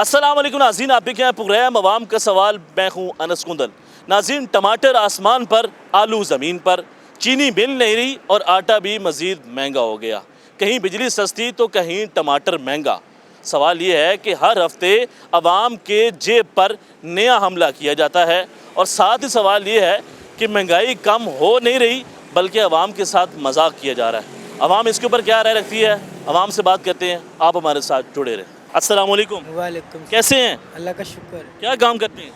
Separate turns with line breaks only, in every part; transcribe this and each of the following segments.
अस्सलाम वालेकुम नाज़रीन, आप देख रहे हैं प्रोग्राम अवाम का सवाल। मैं हूँ अनस कुंदल। नाज़रीन, टमाटर आसमान पर, आलू ज़मीन पर, चीनी मिल नहीं रही और आटा भी मज़ीद महंगा हो गया। कहीं बिजली सस्ती तो कहीं टमाटर महंगा। सवाल ये है कि हर हफ्ते अवाम के जेब पर नया हमला किया जाता है और साथ ही सवाल ये है कि महंगाई कम हो नहीं रही बल्कि अवाम के साथ मजाक किया जा रहा है। अवाम इसके ऊपर क्या राय रखती है, अवाम से बात करते हैं। आप हमारे साथ जुड़े रहें। अस्सलाम वालेकुम।
वालेकुम।
कैसे हैं?
अल्लाह का शुक्र।
क्या काम करते हैं?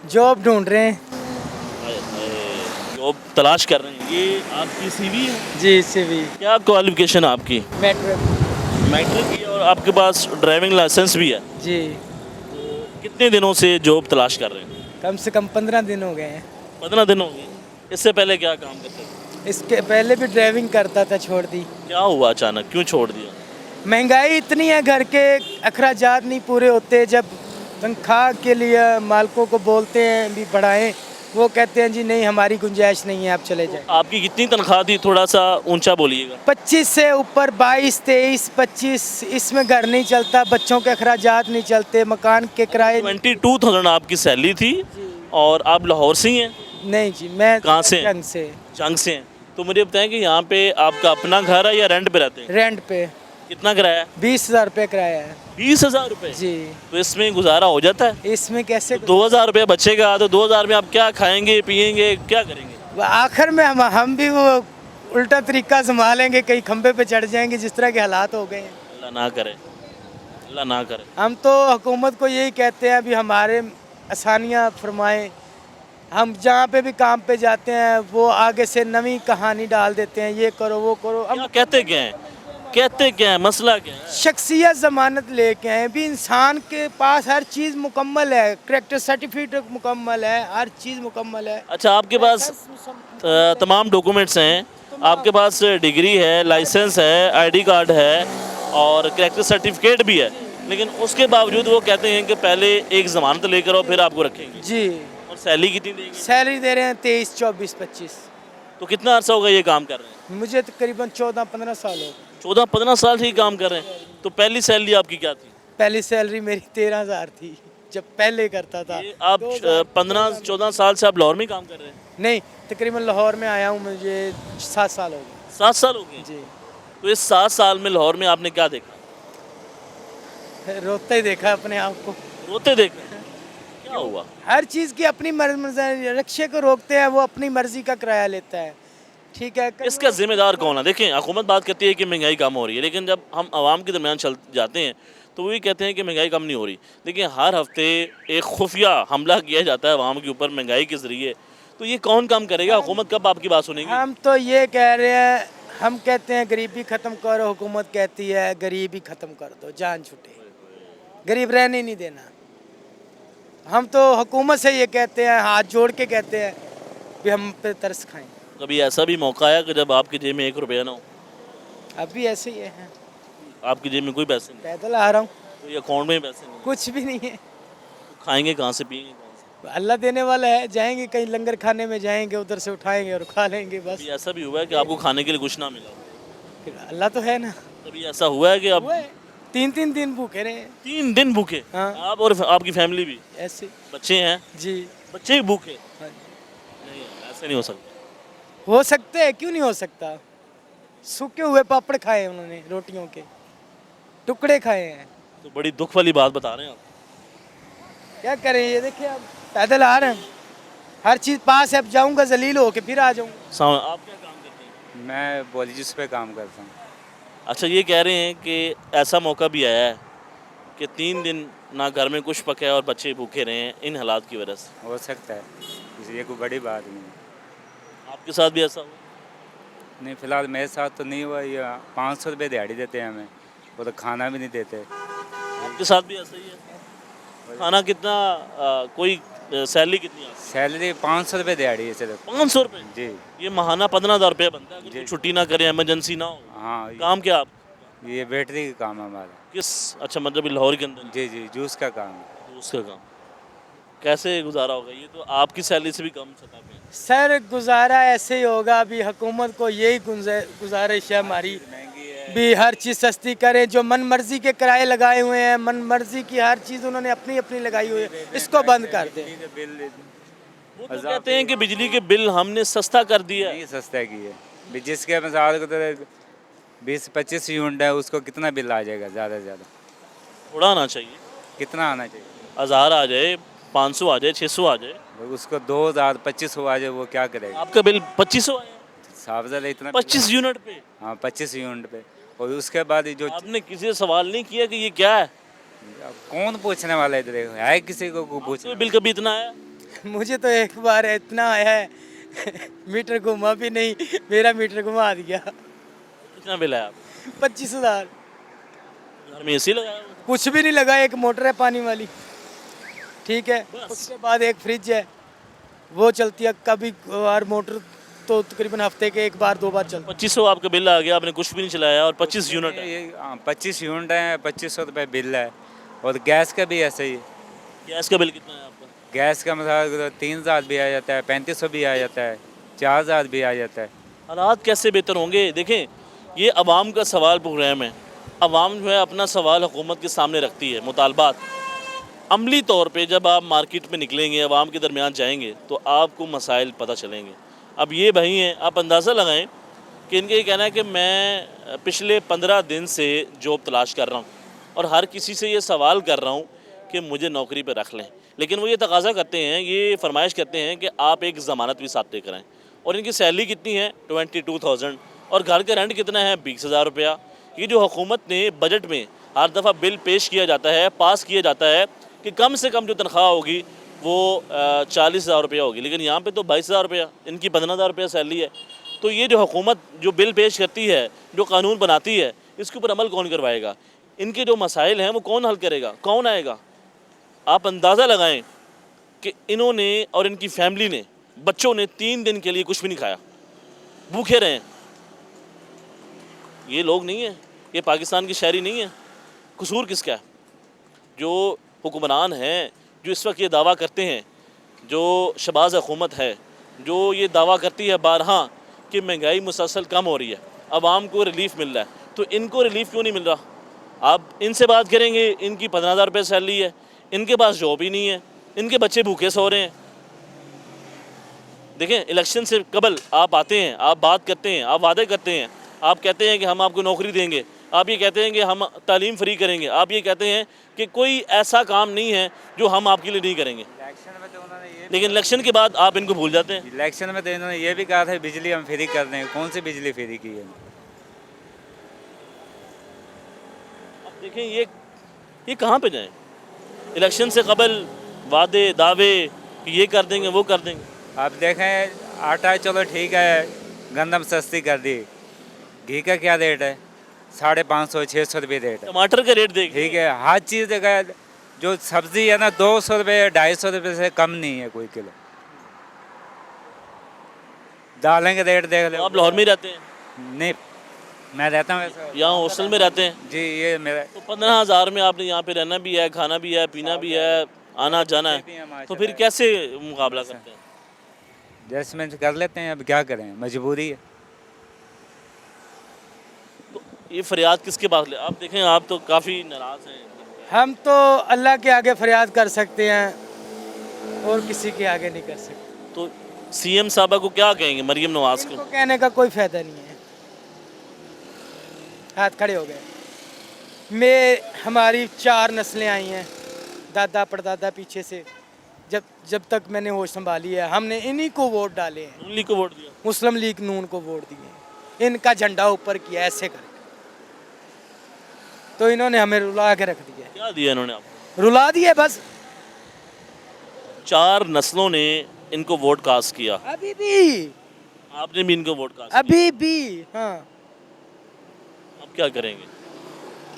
जॉब ढूंढ रहे हैं।
जॉब तलाश कर रहे हैं। ये आपकी सीवी है?
जी सीवी।
क्या क्वालिफिकेशन है आपकी?
मेट्रिक।
मैट्रिक की, और आपके पास ड्राइविंग लाइसेंस भी है?
जी।
कितने दिनों से जॉब तलाश कर रहे हैं?
कम से कम 15 दिन हो गए हैं।
15 दिन हो गए। इससे पहले क्या काम करते थे?
इसके पहले भी ड्राइविंग करता था, छोड़ दी।
क्या हुआ अचानक, क्यों छोड़ दिया?
महंगाई इतनी है, घर के अखराजात नहीं पूरे होते। जब तनख्वाह के लिए मालिकों को बोलते हैं भी बढ़ाएं, वो कहते हैं जी नहीं, हमारी गुंजाइश नहीं है, आप चले जाएं।
आपकी कितनी तनख्वाह थी? थोड़ा सा ऊंचा बोलिएगा।
25 से ऊपर, 22, 23, 25, इसमें घर नहीं चलता, बच्चों के अखराजात नहीं चलते, मकान के किराए।
22,000 आपकी सैलरी थी। और आप लाहौर से ही हैं?
नहीं जी, मैं
कहाँ से?
जंग से।
जंग से हैं। तो मुझे बताएं कि यहाँ पे आपका अपना घर है या रेंट पे रहते हैं?
रेंट पे।
कितना किराया?
20,000 रुपये किराया है।
20,000 रुपये?
जी।
तो इसमें गुजारा हो जाता है?
इसमें कैसे?
2,000 रुपये बचेगा तो 2,000 में आप क्या खाएंगे पिएंगे, क्या करेंगे?
आखिर में हम भी वो उल्टा तरीका संभालेंगे, कहीं खंबे पे चढ़ जाएंगे जिस तरह के हालात हो गए हैं।
अल्लाह ना करे, अल्लाह ना करे।
हम तो हुकूमत को यही कहते हैं भी हमारे आसानियाँ फरमाएं। हम जहाँ पे भी काम पे जाते हैं वो आगे से नवी कहानी डाल देते हैं, ये करो वो करो।
क्या कहते क्या हैं, कहते क्या है, मसला क्या है?
शख्सियत जमानत लेके आए भी, इंसान के पास हर चीज़ मुकम्मल है, करैक्टर सर्टिफिकेट मुकम्मल है, हर चीज़ मुकम्मल है।
अच्छा, आपके पास तमाम डॉक्यूमेंट्स हैं, आपके पास डिग्री है, लाइसेंस है, आईडी कार्ड है और करैक्टर सर्टिफिकेट भी है, लेकिन उसके बावजूद वो कहते हैं कि पहले एक ज़मानत लेकर आओ फिर आपको रखेंगे।
जी।
और सैलरी कितनी देंगे?
सैलरी दे रहे हैं 23, 24, 25।
तो कितना अर्सा होगा ये काम कर रहे हैं?
मुझे तकरीबन 14-15 साल हो गए।
14-15 साल से ही काम कर रहे हैं। तो पहली सैलरी आपकी क्या थी?
पहली सैलरी मेरी 13,000 थी जब पहले करता था।
ये आप 15-14 साल से आप लाहौर में ही काम कर रहे हैं?
नहीं, तकरीबन लाहौर में आया हूँ मुझे 7 साल हो गए।
7 साल हो गए?
जी।
तो इस 7 साल में लाहौर में आपने क्या देखा?
रोते ही देखा अपने आप को।
रोते देखा? क्या हुआ?
हर चीज़ की अपनी मर्जी, रिक्शे को रोकते हैं वो अपनी मर्जी का किराया लेता है, ठीक है।
इसका जिम्मेदार कौन है? देखें, हुकूमत बात करती है कि महंगाई कम हो रही है, लेकिन जब हम आवाम के दरमियान चल जाते हैं तो वो ये कहते हैं कि महंगाई कम नहीं हो रही। लेकिन हर हफ्ते एक खुफिया हमला किया जाता है आवाम के ऊपर महंगाई के ज़रिए। तो ये कौन काम करेगा? हुकूमत कब आपकी बात सुनेगी?
हम तो ये कह रहे हैं, हम कहते हैं गरीबी ख़त्म करो, हुकूमत कहती है गरीबी ख़त्म कर दो, जान छुटे, गरीब रहने नहीं देना। हम तो हुकूमत से ये कहते हैं, हाथ जोड़ के कहते हैं कि हम पे तरस खाएं।
कभी ऐसा भी मौका आया कि जब आपकी जेब में 1 रुपया ना हो?
अभी ऐसे ही है।
आपकी जेब में कोई पैसे नहीं?
पैदल आ रहा हूँ।
कोई अकाउंट में पैसे नहीं?
कुछ भी नहीं है।
तो खाएंगे कहाँ से, पिएंगे कहाँ से?
अल्लाह देने वाला है, जाएंगे कहीं लंगर खाने में जाएंगे, उधर से उठाएंगे और खा लेंगे बस।
कभी ऐसा भी हुआ है कि आपको खाने के लिए कुछ ना मिला?
फिर अल्लाह तो है ना।
कभी ऐसा हुआ है कि आप
3-3 दिन भूखे रहे।
3 दिन भूखे?
हाँ।
आप और आपकी फैमिली भी?
ऐसे।
बच्चे हैं?
जी।
बच्चे भी भूखे?
हाँ।
नहीं, ऐसे नहीं हो सकता।
हो सकते हैं, क्यों नहीं हो सकता। सूखे हुए पापड़ खाए उन्होंने, रोटियों के टुकड़े खाए हैं।
तो बड़ी दुख वाली बात बता रहे हैं आप।
क्या करें, ये देखिए आप पैदल आ रहे हैं, हर चीज़ पास है, अब जाऊंगा जलील होके फिर आ जाऊंगा।
आप क्या काम करते हैं?
मैं पॉलिटिक्स पे काम करता हूँ।
अच्छा, ये कह रहे हैं कि ऐसा मौका भी आया है कि 3 दिन ना घर में कुछ पका है और बच्चे भूखे रहे हैं इन हालात की वजह से।
हो सकता है, इसलिए कोई बड़ी बात नहीं।
आपके साथ भी ऐसा हुआ?
नहीं, फिलहाल मेरे साथ तो नहीं हुआ। ये 500 रुपये दिहाड़ी देते हैं हमें, वो तो खाना भी नहीं देते।
आपके साथ भी ऐसा ही है? खाना कितना, कोई सैलरी कितनी है?
सैलरी 500 रुपये दिहाड़ी है सिर्फ।
500 रुपये?
जी।
ये महाना 15,000 रुपये बनता है अगर
जी।
कोई छुट्टी ना करे, इमरजेंसी ना हो।
हाँ,
काम क्या आप?
ये बैटरी का काम है हमारा।
किस, अच्छा मतलब ये लाहौर के अंदर?
जी जी, जूस का काम है।
उसका काम कैसे गुजारा होगा? ये तो आपकी सैलरी से भी कम सतह पे है।
सर गुजारा ऐसे ही होगा, अभी हुकूमत को यही गुजारिश है हमारी, भी हर चीज़ सस्ती करें। जो मन मर्जी के किराए लगाए हुए हैं, मन मर्जी की हर चीज़ उन्होंने अपनी अपनी लगाई हुई है, इसको बंद कर दें।
वो तो कहते हैं कि बिजली के बिल हमने सस्ता कर दिया है।
नहीं सस्ता की है भी, जिसके मिसाल को तो 20-25 यूनिट है, उसको कितना बिल आ जाएगा ज़्यादा से ज़्यादा?
थोड़ा आना चाहिए,
कितना आना चाहिए?
1000 आ जाए, 500 आ जाए, 600 आ जाए।
उसको 2000-2500 आ जाए, वो क्या करेगा?
आपका बिल 2500 आया,
साफ ज़्यादा इतना
25 यूनिट पे।
हाँ 25 यूनिट पे। और उसके बाद ये जो
आपने किसी से सवाल नहीं किया कि ये क्या है?
अब कौन पूछने वाला है? इधर है किसी को पूछ?
आपका बिल कभी इतना आया?
मुझे तो एक बार इतना आया है मीटर घुमा भी नहीं, मेरा मीटर घुमा दिया।
कितना बिल है आप?
25,000।
घर में एसी लगाया हुआ है?
कुछ भी नहीं लगा, एक मोटर है पानी वाली, ठीक है।
बस।
उसके बाद एक फ्रिज है, वो चलती है कभी, और मोटर तो तकरीबन हफ्ते के एक बार दो बार चलती
2500 आपका बिल आ गया, आपने कुछ भी नहीं चलाया और 25 यूनिट है।
ये 25 यूनिट है, 2500 रुपये बिल है। और गैस का भी ऐसे ही है।
गैस का बिल कितना है आपका?
गैस का मतलब 3000 भी आ जाता है, 3500 भी आ जाता है, 4000 भी आ जाता है।
हालात कैसे बेहतर होंगे? देखें, ये अवाम का सवाल प्रोग्राम है। अवाम जो है अपना सवाल हुकूमत के सामने रखती है, मुतालबात। अमली तौर पे जब आप मार्केट में निकलेंगे, अवाम के दरमियान जाएंगे, तो आपको मसाइल पता चलेंगे। अब ये भाई हैं, आप अंदाज़ा लगाएं कि इनका ये कहना है कि मैं पिछले 15 दिन से जॉब तलाश कर रहा हूँ और हर किसी से ये सवाल कर रहा हूँ कि मुझे नौकरी पर रख लें। लेकिन वो ये तकाजा करते हैं, ये फरमाइश करते हैं कि आप एक ज़मानत भी साथ लेकर आएँ। और इनकी सैलरी कितनी है? 22,000। और घर का रेंट कितना है? 20,000 रुपया। ये जो हुकूमत ने बजट में हर दफ़ा बिल पेश किया जाता है, पास किया जाता है कि कम से कम जो तनख्वाह होगी वो 40,000 रुपया होगी, लेकिन यहाँ पे तो 22,000 रुपया, इनकी 15,000 रुपया सैलरी है। तो ये जो हुकूमत जो बिल पेश करती है, जो कानून बनाती है, इसके ऊपर अमल कौन करवाएगा? इनके जो मसाइल हैं वो कौन हल करेगा? कौन आएगा? आप अंदाज़ा लगाएं कि इन्होंने और इनकी फैमिली ने, बच्चों ने 3 दिन के लिए कुछ भी नहीं खाया, भूखे रहे। ये लोग नहीं हैं, ये पाकिस्तान के शहरी नहीं हैं। कसूर किसका है? जो हुक्मरान हैं, जो इस वक्त ये दावा करते हैं, जो शहबाज हुकूमत है, जो ये दावा करती है बारहा कि महंगाई मुसलसल कम हो रही है, आवाम को रिलीफ मिल रहा है, तो इनको रिलीफ क्यों नहीं मिल रहा? आप इनसे बात करेंगे, इनकी 15,000 रुपये सैलरी है, इनके पास जॉब ही नहीं है, इनके बच्चे भूखे सो रहे हैं। देखें, इलेक्शन से कबल आप आते हैं, आप बात करते हैं, आप वादे करते हैं, आप कहते हैं कि हम आपको नौकरी देंगे, आप ये कहते हैं कि हम तालीम फ्री करेंगे, आप ये कहते हैं कि कोई ऐसा काम नहीं है जो हम आपके लिए नहीं करेंगे।
इलेक्शन में तो उन्होंने ये
लेकिन इलेक्शन के बाद आप इनको भूल जाते हैं।
इलेक्शन में तो इन्होंने ये भी कहा था बिजली हम फ्री कर देंगे। कौन सी बिजली फ्री की है?
अब देखें, ये कहाँ पे जाएं? इलेक्शन से कबल वादे दावे कि ये कर देंगे, वो कर देंगे।
आप देखें, आटा चलो ठीक है, गंदम सस्ती कर दी, घी का क्या रेट है? 550-600 रुपये रेट है।
टमाटर का रेट देख,
ठीक है, हर चीज़ देखा, जो सब्जी है ना 200 रुपये 250 रुपये से कम नहीं है कोई किलो। दालें के रेट देख लो।
आप लाहौर में ही रहते हैं?
नहीं, मैं रहता हूँ वैसे
यहाँ हॉस्टल में रहते हैं?
जी। ये मेरा
तो 15,000 में आपने यहाँ पे रहना भी है, खाना भी है, पीना भी है, आना जाना है, तो फिर कैसे मुकाबला करते हैं?
एडजस्टमेंट कर लेते हैं, अब क्या करें, मजबूरी है।
तो ये फरियाद किसके पास ले? आप देखें, आप तो काफ़ी नाराज़ हैं।
हम तो अल्लाह के आगे फरियाद कर सकते हैं और किसी के आगे नहीं कर सकते।
तो सीएम साहबा को क्या कहेंगे, मरियम नवाज को?
इनको कहने का कोई फायदा नहीं है। हाथ खड़े हो गए। हमारी 4 नस्लें आई हैं, दादा परदादा पीछे से, जब तक मैंने होश संभाली है, हमने इन्हीं को वोट डाले हैं।
नून लीग को वोट दिया?
मुस्लिम लीग नून को वोट दिए, इनका झंडा ऊपर किया ऐसे करके, तो इन्होंने हमें रुला के रख दिया।
क्या दिया इन्होंने आपको?
रुला दिए बस।
4 नस्लों ने इनको वोट कास्ट किया,
अभी भी,
आपने भी इनको वोट कास्ट
अभी भी। हाँ,
किया। अब क्या करेंगे?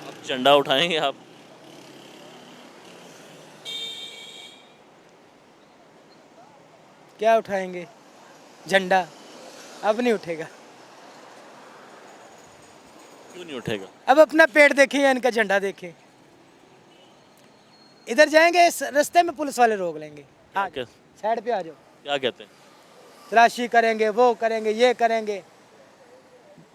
अब झंडा उठाएंगे आप?
क्या उठाएंगे? झंडा अब नहीं उठेगा।
क्यों नहीं उठेगा?
अब अपना पेट देखें या इनका झंडा देखें। इधर जाएंगे, इस रास्ते में पुलिस वाले रोक लेंगे। आ
क्या
साइड पे आ जाओ।
क्या कहते हैं?
तलाशी करेंगे, वो करेंगे, ये करेंगे।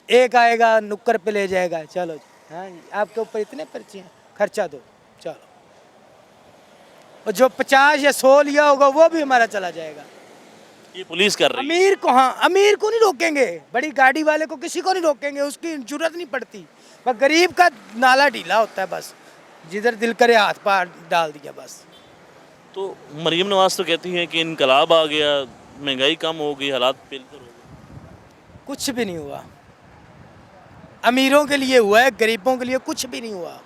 एक आएगा नुक्कर पे ले जाएगा, चलो जी, हाँ जी, आपके ऊपर इतने पर्चे हैं, खर्चा दो, चलो। और जो 50 या 100 लिया होगा वो भी हमारा चला जाएगा।
ये पुलिस कर रही है।
अमीर को, हाँ अमीर को नहीं रोकेंगे, बड़ी गाड़ी वाले को किसी को नहीं रोकेंगे, उसकी जरूरत नहीं पड़ती। पर गरीब का नाला ढीला होता है, बस जिधर दिल करे हाथ पार डाल दिया बस।
तो मरीम नवाज तो कहती हैं कि इनकलाब आ गया, महंगाई कम हो गई, हालात बेहतर हो गए।
कुछ भी नहीं हुआ। अमीरों के लिए हुआ है, गरीबों के लिए कुछ भी नहीं हुआ।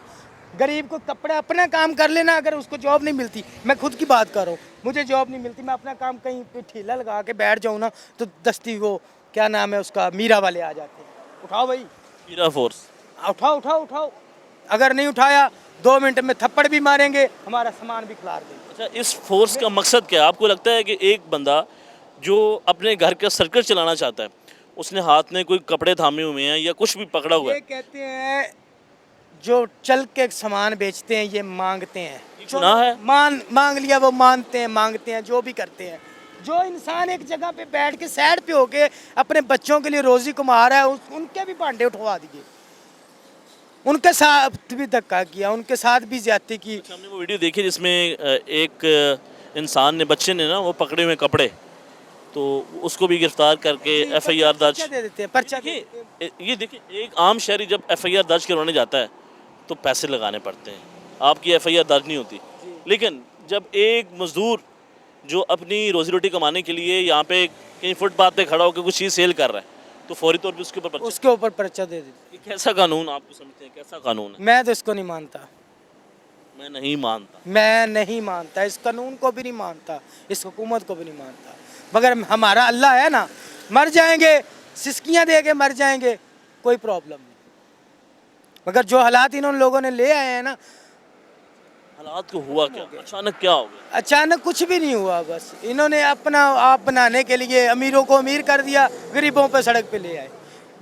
गरीब को कपड़ा अपना काम कर लेना, अगर उसको जॉब नहीं मिलती, मैं खुद की बात कर रहा हूँ, मुझे जॉब नहीं मिलती, मैं अपना काम कहीं पे ठीला लगा के बैठ जाऊँ ना, तो दस्ती वो क्या नाम है उसका, मीरा वाले आ जाते हैं, उठाओ भाई,
मीरा फोर्स।
उठाओ उठाओ उठाओ। अगर नहीं उठाया 2 मिनट में थप्पड़ भी मारेंगे, हमारा सामान भी खिलार देंगे।
अच्छा, इस फोर्स का मकसद क्या है? आपको लगता है कि एक बंदा जो अपने घर का सर्कल चलाना चाहता है, उसने हाथ में कोई कपड़े थामे हुए हैं या कुछ भी पकड़ा हुआ
ये
है,
कहते हैं जो चल के सामान बेचते हैं, ये मांगते हैं,
गुनाह है?
मांग लिया, वो मानते हैं, मांगते हैं, जो भी करते हैं। जो इंसान एक जगह पे बैठ के साइड पे होके अपने बच्चों के लिए रोजी कमा रहा है, उनके भी भांडे उठवा दिए, उनके साथ भी धक्का किया, उनके साथ भी ज्यादती की।
हमने वो वीडियो देखी जिसमें एक इंसान ने, बच्चे ने ना, वो पकड़े हुए कपड़े, तो उसको भी गिरफ्तार करके FIR दर्ज।
पर्चा दे देते हैं, पर्चा
देखिए, ये देखिए, एक आम शहरी जब FIR दर्ज करवाने जाता है तो पैसे लगाने पड़ते हैं, आपकी FIR दर्ज नहीं होती। लेकिन जब एक मजदूर जो अपनी रोजी रोटी कमाने के लिए यहाँ पे कहीं फुटपाथ पे खड़ा होकर कुछ चीज़ सेल कर रहा है, तो फौरी तौर पे उसके ऊपर पर्चा।
उसके ऊपर पर्चा दे देते।
ये कैसा कानून आपको समझते हैं, कैसा कानून है?
मैं तो इसको नहीं मानता,
मैं नहीं मानता।
मैं नहीं मानता, इस कानून को भी नहीं मानता, इस हुकूमत को भी नहीं मानता। मगर हमारा अल्लाह है ना, मर जाएंगे, सिसकियाँ दे के मर जाएंगे, कोई प्रॉब्लम नहीं। मगर जो हालात इन्होंने लोगों ने ले आए हैं ना,
हालात को हुआ क्या, अचानक क्या हो गया?
अचानक कुछ भी नहीं हुआ, बस इन्होंने अपना आप बनाने के लिए अमीरों को अमीर कर दिया, गरीबों पे सड़क पे ले आए।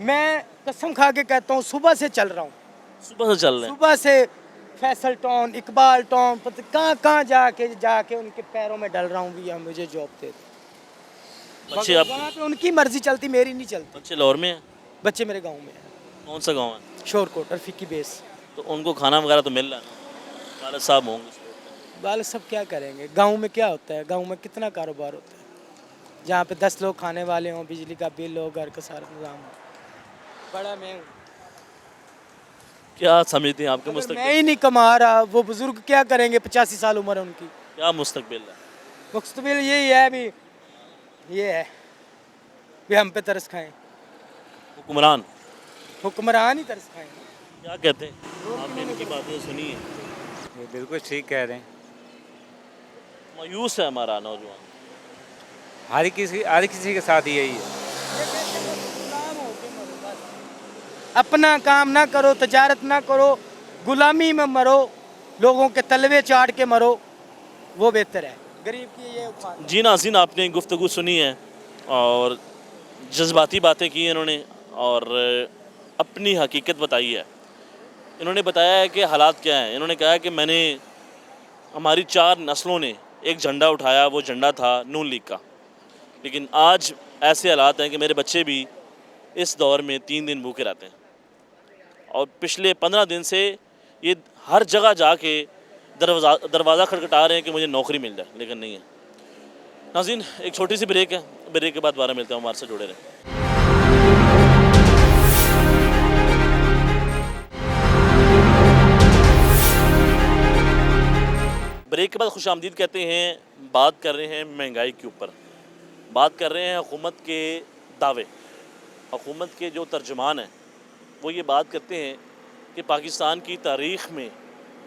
मैं कसम खा के कहता हूँ, सुबह से चल रहा हूँ,
सुबह से चल रहे हैं।
सुबह से फैसल टाउन, इकबाल टाउन, पता कहाँ जाके उनके पैरों में डल रहा हूँ, भैया मुझे जॉब दे दो।
बच्चे
मगर
आप,
वहाँ पे उनकी मर्जी चलती, मेरी नहीं चलती।
बच्चे लाहौर में हैं?
बच्चे मेरे गांव में हैं,
कौन सा गांव है?
शोरकोट और फिक्की बेस।
तो उनको खाना वगैरह तो मिल रहा है ना, वाले साहब होंगे।
बाल सब क्या करेंगे, गांव में क्या होता है, गांव में कितना कारोबार होता है, जहाँ पे 10 लोग खाने वाले हों, बिजली का बिल हो, घर का सारा निज़ाम हो। बड़ा मैं हूँ,
क्या समझते हैं आपके
अगर
मुस्तकबिल?
मैं ही नहीं कमा रहा, वो बुजुर्ग क्या करेंगे, 85 साल उम्र है उनकी।
क्या मुस्तकबिल है?
मुस्तकबिल यही है भी, ये है भी हम पे तरस खाएं,
हुक्मरान
हुक्मरान ही तरस खाएं।
क्या कहते हैं? आपने इनकी बातें सुनी है?
ये बिल्कुल ठीक कह रहे हैं।
मायूस है हमारा नौजवान।
हर किसी के साथ यही है।
अपना काम ना करो, तजारत ना करो, गुलामी में मरो, लोगों के तलवे चाट के मरो, वो बेहतर है। गरीब की ये उपमान।
जी नाज़रीन, आपने गुफ्तगू सुनी है और जज्बाती बातें की इन्होंने और अपनी हकीकत बताई है। इन्होंने बताया है कि हालात क्या हैं। इन्होंने कहा कि मैंने, हमारी 4 नस्लों ने एक झंडा उठाया, वो झंडा था नून लीग का, लेकिन आज ऐसे हालात हैं कि मेरे बच्चे भी इस दौर में 3 दिन भूखे रहते हैं और पिछले 15 दिन से ये हर जगह जाके दरवाज़ा खटखटा रहे हैं कि मुझे नौकरी मिल जाए, लेकिन नहीं है। नाज़रीन, एक छोटी सी ब्रेक है, ब्रेक के बाद दोबारा मिलते हैं, हमारे से जुड़े रहें। ब्रेक के बाद खुशामदीद कहते हैं। बात कर रहे हैं महंगाई के ऊपर, बात कर रहे हैं हुकूमत के दावे। हुकूमत के जो तर्जुमान हैं वो ये बात करते हैं कि पाकिस्तान की तारीख़ में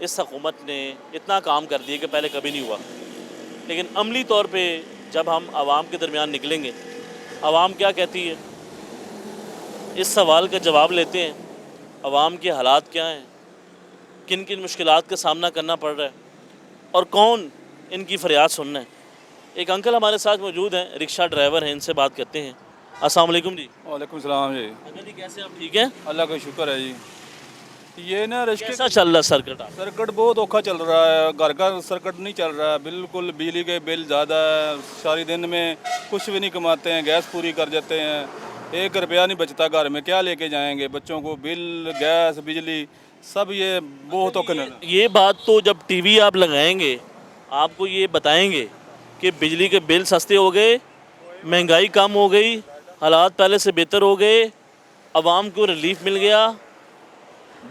इस हुकूमत ने इतना काम कर दिया कि पहले कभी नहीं हुआ। लेकिन अमली तौर पे जब हम आवाम के दरमियान निकलेंगे, आवाम क्या कहती है, इस सवाल का जवाब लेते हैं। आवाम के हालात क्या हैं, किन किन मुश्किलात का सामना करना पड़ रहा है और कौन इनकी फरियाद सुनना है। एक अंकल हमारे साथ मौजूद हैं, रिक्शा ड्राइवर हैं, इनसे बात करते हैं। अस्सलाम वालेकुम जी।
वालेकुम सलाम जी।
अंकल जी, कैसे आप? ठीक हैं?
अल्लाह का शुक्र है जी। ये ना रिश्ते
कैसा चल रहा है सर्किट?
सर्किट बहुत औखा चल रहा है, घर का सर्किट नहीं चल रहा है बिल्कुल। बिजली के बिल ज़्यादा है, सारी दिन में कुछ भी नहीं कमाते हैं, गैस पूरी कर जाते हैं, 1 रुपया नहीं बचता घर में, क्या लेके जाएंगे बच्चों को, बिल गैस बिजली सब ये बहुत औखन।
ये बात तो जब टीवी आप लगाएंगे आपको ये बताएंगे कि बिजली के बिल सस्ते हो गए, महंगाई कम हो गई, हालात पहले से बेहतर हो गए, आवाम को रिलीफ मिल गया,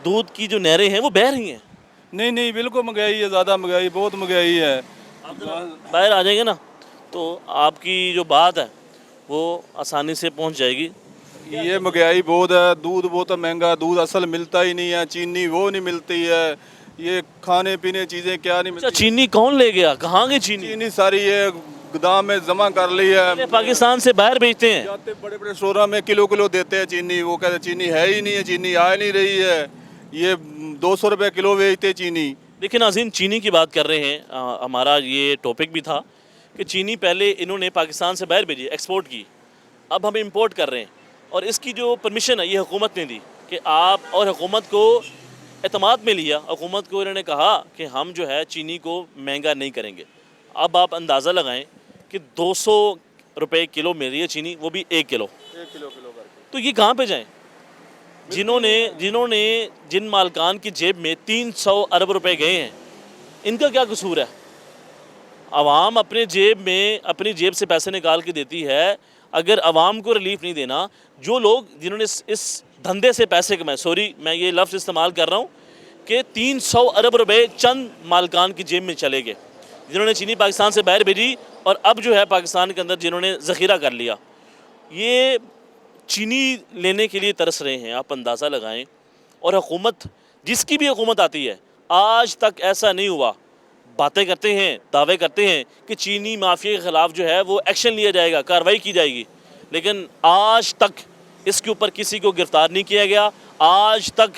दूध की जो नहरें हैं वो बह रही हैं।
नहीं नहीं बिल्कुल महंगाई है, ज़्यादा महंगाई, बहुत महंगाई है।
आप जब बाहर आ जाएंगे ना तो आपकी जो बात है वो आसानी से पहुंच जाएगी।
ये महंगाई बहुत है, दूध बहुत महंगा, दूध असल मिलता ही नहीं है, चीनी वो नहीं मिलती है, ये खाने पीने चीज़ें क्या नहीं
अच्छा,
मिलती।
चीनी कौन ले गया, कहाँ गई चीनी?
चीनी सारी ये गोदाम में जमा कर ली है,
पाकिस्तान से बाहर भेजते हैं।
जाते बड़े बड़े स्टोरों में किलो किलो देते हैं चीनी, वो कहते हैं चीनी है ही नहीं है, चीनी आ नहीं रही है, ये 200 रुपये किलो बेचते चीनी।
देखिए नाज़रीन, चीनी की बात कर रहे हैं, हमारा ये टॉपिक भी था कि चीनी पहले इन्होंने पाकिस्तान से बाहर भेजी, एक्सपोर्ट की, अब हम इंपोर्ट कर रहे हैं और इसकी जो परमिशन है ये हुकूमत ने दी कि आप, और हुकूमत को एतमाद में लिया, हुकूमत को इन्होंने कहा कि हम जो है चीनी को महंगा नहीं करेंगे। अब आप अंदाज़ा लगाएं कि 200 रुपये किलो मिल रही है चीनी, वो भी 1 किलो। तो ये कहाँ पे जाएं? जिन्होंने जिन मालकान की जेब में 300 अरब रुपए गए हैं, इनका क्या कसूर है? आवाम अपने अपनी जेब से पैसे निकाल के देती है। अगर आवाम को रिलीफ नहीं देना, जो लोग जिन्होंने इस धंधे से पैसे कमाए, सॉरी मैं ये लफ्ज़ इस्तेमाल कर रहा हूँ कि 300 अरब रुपए चंद मालकान की जेब में चले गए, जिन्होंने चीनी पाकिस्तान से बाहर भेजी और अब जो है पाकिस्तान के अंदर जिन्होंने ज़ख़ीरा कर लिया, ये चीनी लेने के लिए तरस रहे हैं। आप अंदाज़ा लगाएं। और हुकूमत, जिसकी भी हुकूमत आती है, आज तक ऐसा नहीं हुआ, बातें करते हैं, दावे करते हैं कि चीनी माफिया के ख़िलाफ़ जो है वो एक्शन लिया जाएगा, कार्रवाई की जाएगी, लेकिन आज तक इसके ऊपर किसी को गिरफ़्तार नहीं किया गया। आज तक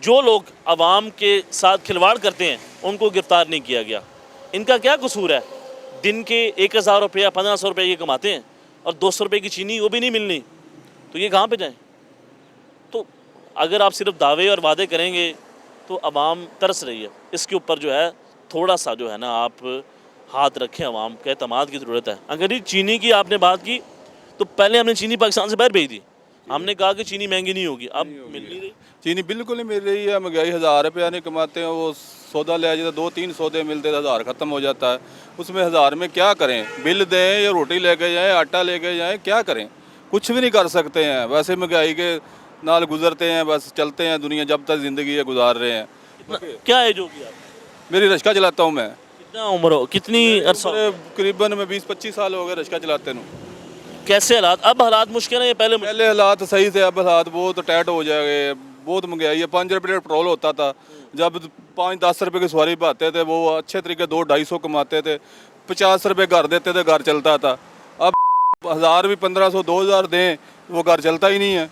जो लोग आवाम के साथ खिलवाड़ करते हैं उनको गिरफ़्तार नहीं किया गया। इनका क्या कसूर है? दिन के 1000 रुपया 1500 रुपये ये कमाते हैं और 200 रुपये की चीनी वो भी नहीं मिलनी, तो ये कहाँ पे जाएं? तो अगर आप सिर्फ दावे और वादे करेंगे तो आवाम तरस रही है। इसके ऊपर जो है थोड़ा सा जो है ना आप हाथ रखें, आवाम के एतमाद की ज़रूरत है। अगर ये चीनी की आपने बात की तो पहले हमने चीनी पाकिस्तान से बाहर भेज दी, हमने कहा कि चीनी महंगी नहीं होगी, अब मिल नहीं रही।
चीनी बिल्कुल नहीं मिल रही है, महंगाई 1000 रुपया नहीं कमाते हैं, वो सौदा ले जाते 2-3 सौदे मिलते, 1000 ख़त्म हो जाता है। उसमें 1000 में क्या करें? बिल दें या रोटी लेके जाएं, आटा लेके जाएं, क्या करें? कुछ भी नहीं कर सकते हैं। वैसे महंगाई के नाल गुजरते हैं, बस चलते हैं, दुनिया जब तक ज़िंदगी है गुजार रहे हैं।
क्या एज होगी आप?
मेरी रिक्शा चलाता हूँ मैं।
कितना उम्र हो, कितनी अरसा?
करीबन में 20-25 साल हो गए रिक्शा चलाते हैं।
कैसे हालात? अब हालात मुश्किल है या पहले मुश्किल?
पहले हालात सही थे, अब हालात बहुत टाइट हो जाएंगे, बहुत महंगाई है। 5 रुपये पेट्रोल होता था, जब 5-10 रुपये की सवारी पाते थे, वो अच्छे तरीके 200-250 कमाते थे, 50 रुपये घर देते थे, घर चलता था। अब 1000 भी 1500 2000 दें, वो घर चलता ही नहीं है।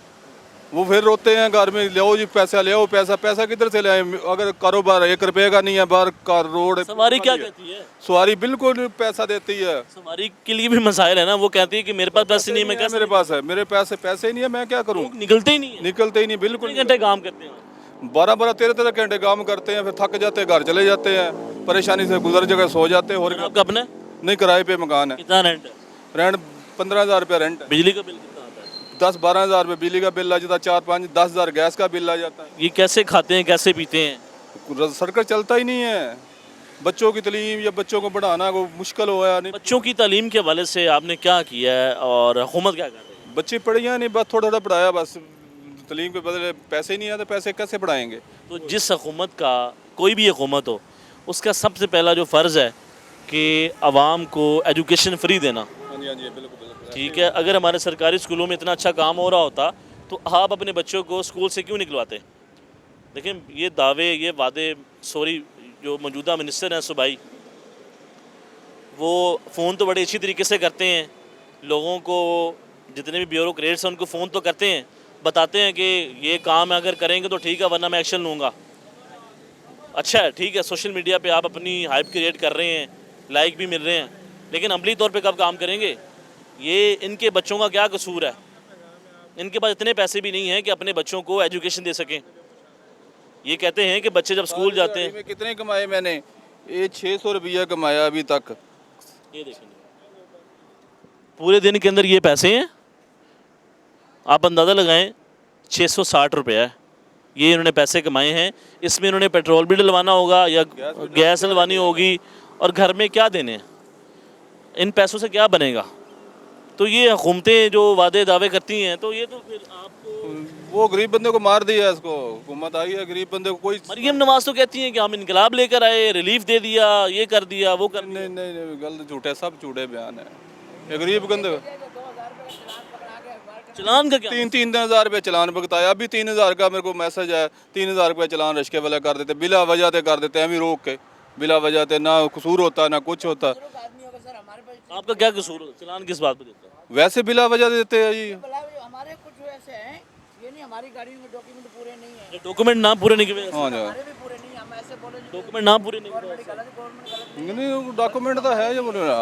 वो फिर रोते हैं घर में, ले जी पैसा, ले आओ पैसा, पैसा किधर से ले आए? अगर कारोबार 1 रुपये का नहीं है, बाहर का रोड।
सवारी क्या कहती है?
सवारी बिल्कुल पैसा देती है।
सवारी के लिए भी मसाइल है ना, वो कहती है कि मेरे पास पैसे नहीं है, मैं कैसे?
मेरे पास है, मेरे पास पैसे नहीं है, मैं क्या करूँ?
लोग निकलते ही नहीं है,
निकलते ही नहीं, बिल्कुल।
कितने घंटे काम करते हैं?
12-12 13-13 घंटे काम करते हैं, फिर थक जाते हैं, घर चले जाते हैं, परेशानी से गुजर जगह सो जाते हैं। और
आपका अपना
नहीं, किराए पे मकान है।
कितना रेंट है?
रेंट 15,000 रुपया रेंट है।
बिजली का बिल कितना आता है?
10-12 हज़ार रुपये बिजली का बिल आ जाता है, 4-5-10 हज़ार गैस का बिल आ जाता है।
ये कैसे खाते हैं, कैसे पीते हैं?
सरकार चलता ही नहीं है। बच्चों की तालीम या बच्चों को बढ़ाना को मुश्किल हो गया। नहीं,
बच्चों की तालीम के हवाले से आपने क्या किया है और हुकूमत क्या कर रही है?
बच्चे पढ़िया नहीं, बस थोड़ा थोड़ा पढ़ाया, बस तालीम के बदले पैसे ही नहीं आते, पैसे कैसे पढ़ाएंगे?
तो जिस हुकूमत का, कोई भी हुकूमत हो, उसका सबसे पहला जो फ़र्ज़ है कि आवाम को एजुकेशन फ्री देना।
हाँ जी, बिल्कुल।
ठीक है, अगर हमारे सरकारी स्कूलों में इतना अच्छा काम हो रहा होता तो आप अपने बच्चों को स्कूल से क्यों निकलवाते? लेकिन ये दावे, ये वादे, सॉरी जो मौजूदा मिनिस्टर हैं सूबाई, वो फ़ोन तो बड़े अच्छी तरीके से करते हैं, लोगों को, जितने भी ब्यूरोक्रेट्स हैं उनको फ़ोन तो करते हैं, बताते हैं कि ये काम अगर करेंगे तो ठीक है, वरना मैं एक्शन लूँगा। अच्छा है, ठीक है, सोशल मीडिया पे आप अपनी हाइप क्रिएट कर रहे हैं, लाइक भी मिल रहे हैं, लेकिन अमली तौर पे कब काम करेंगे? ये इनके बच्चों का क्या कसूर है? इनके पास इतने पैसे भी नहीं हैं कि अपने बच्चों को एजुकेशन दे सकें। ये कहते हैं कि बच्चे जब स्कूल जाते हैं।
कितने कमाए मैंने? ये 600 रुपया कमाया अभी तक।
ये देखें, पूरे दिन के अंदर ये पैसे हैं। आप अंदाज़ा लगाएं 660 रुपये है, ये इन्होंने पैसे कमाए हैं। इसमें इन्होंने पेट्रोल भी डलवाना होगा या गैस डलवानी होगी, और घर में क्या देने हैं, इन पैसों से क्या बनेगा। तो ये हुकूमतें जो वादे दावे करती हैं, तो ये तो फिर आपको,
वो गरीब बंदे को मार दिया, इसको हुकूमत आई है, गरीब बंदे को कोई
मरियम नवाज तो कहती हैं कि हम इनकलाब लेकर आए, रिलीफ दे दिया, ये कर दिया, वो कर दिया।
नहीं गलत झूठे, सब झूठे बयान है। ये गरीब बंदे
चलान का क्या?
3,000 रुपये चलान भुगताया, अभी 3,000 का मेरे को मैसेज है, 3,000 रुपये चलान रिश्के वाले कर देते, बिला वजह से कर देते हैं, अभी रोक के, बिला वजह से, ना कसूर होता ना कुछ होता।
आपका क्या कसूर है? चलान किस बात पे देते हैं?
वैसे बिला वजह देते हैं जी।
हमारे कुछ ऐसे हैं, ये नहीं हमारी गाड़ी में डॉक्यूमेंट पूरे नहीं है,
डॉक्यूमेंट ना पूरे नहीं किए,
हाँ जी,
हमारे भी पूरे नहीं है, हम ऐसे बोले
डॉक्यूमेंट ना पूरे नहीं किए,
गवर्नमेंट गलत।
नहीं डॉक्यूमेंट तो है जो बोले ना,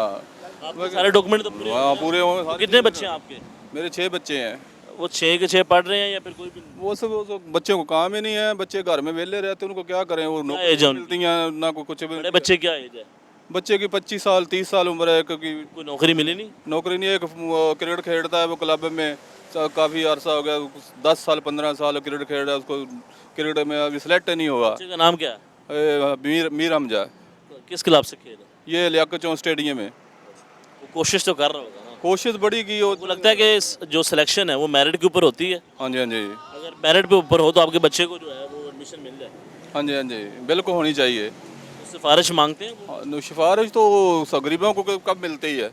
आपके सारे डॉक्यूमेंट तो पूरे।
हाँ पूरे हों।
कितने बच्चे हैं आपके?
मेरे 6 बच्चे हैं।
वो 6 के 6 पढ़ रहे हैं या फिर कोई भी?
वो सब बच्चों को काम ही नहीं है, बच्चे घर में वेले रहते हैं, उनको क्या करें, वो
क्या एज है उनकी?
मिलती हैं ना कोई कुछ भी।
बड़े बच्चे क्या एज है?
बच्चे की 25 साल 30 साल उम्र है, क्योंकि
कोई नौकरी मिली नहीं?
नौकरी नहीं है। एक क्रिकेट खेलता है वो क्लब में, काफ़ी अरसा हो गया, 10 साल 15 साल क्रिकेट खेल रहा है, उसको क्रिकेट में अभी सिलेक्ट नहीं हुआ।
बच्चे का नाम क्या है?
मीर हमजा,
किस क्लब से खेल रहा है?
ये लियाकत चौक स्टेडियम में।
वो कोशिश तो कर रहा होगा ना।
कोशिश बड़ी की हो।
वो लगता है कि जो सिलेक्शन है वो मेरिट के ऊपर होती है।
हाँ जी हाँ जी,
अगर मेरिट पे ऊपर हो तो आपके बच्चे को जो है वो एडमिशन मिल जाए।
हाँ जी हाँ जी, बिल्कुल होनी चाहिए।
सिफारिश मांगते हैं वो?
सिफारिश तो गरीबों को कब मिलती है,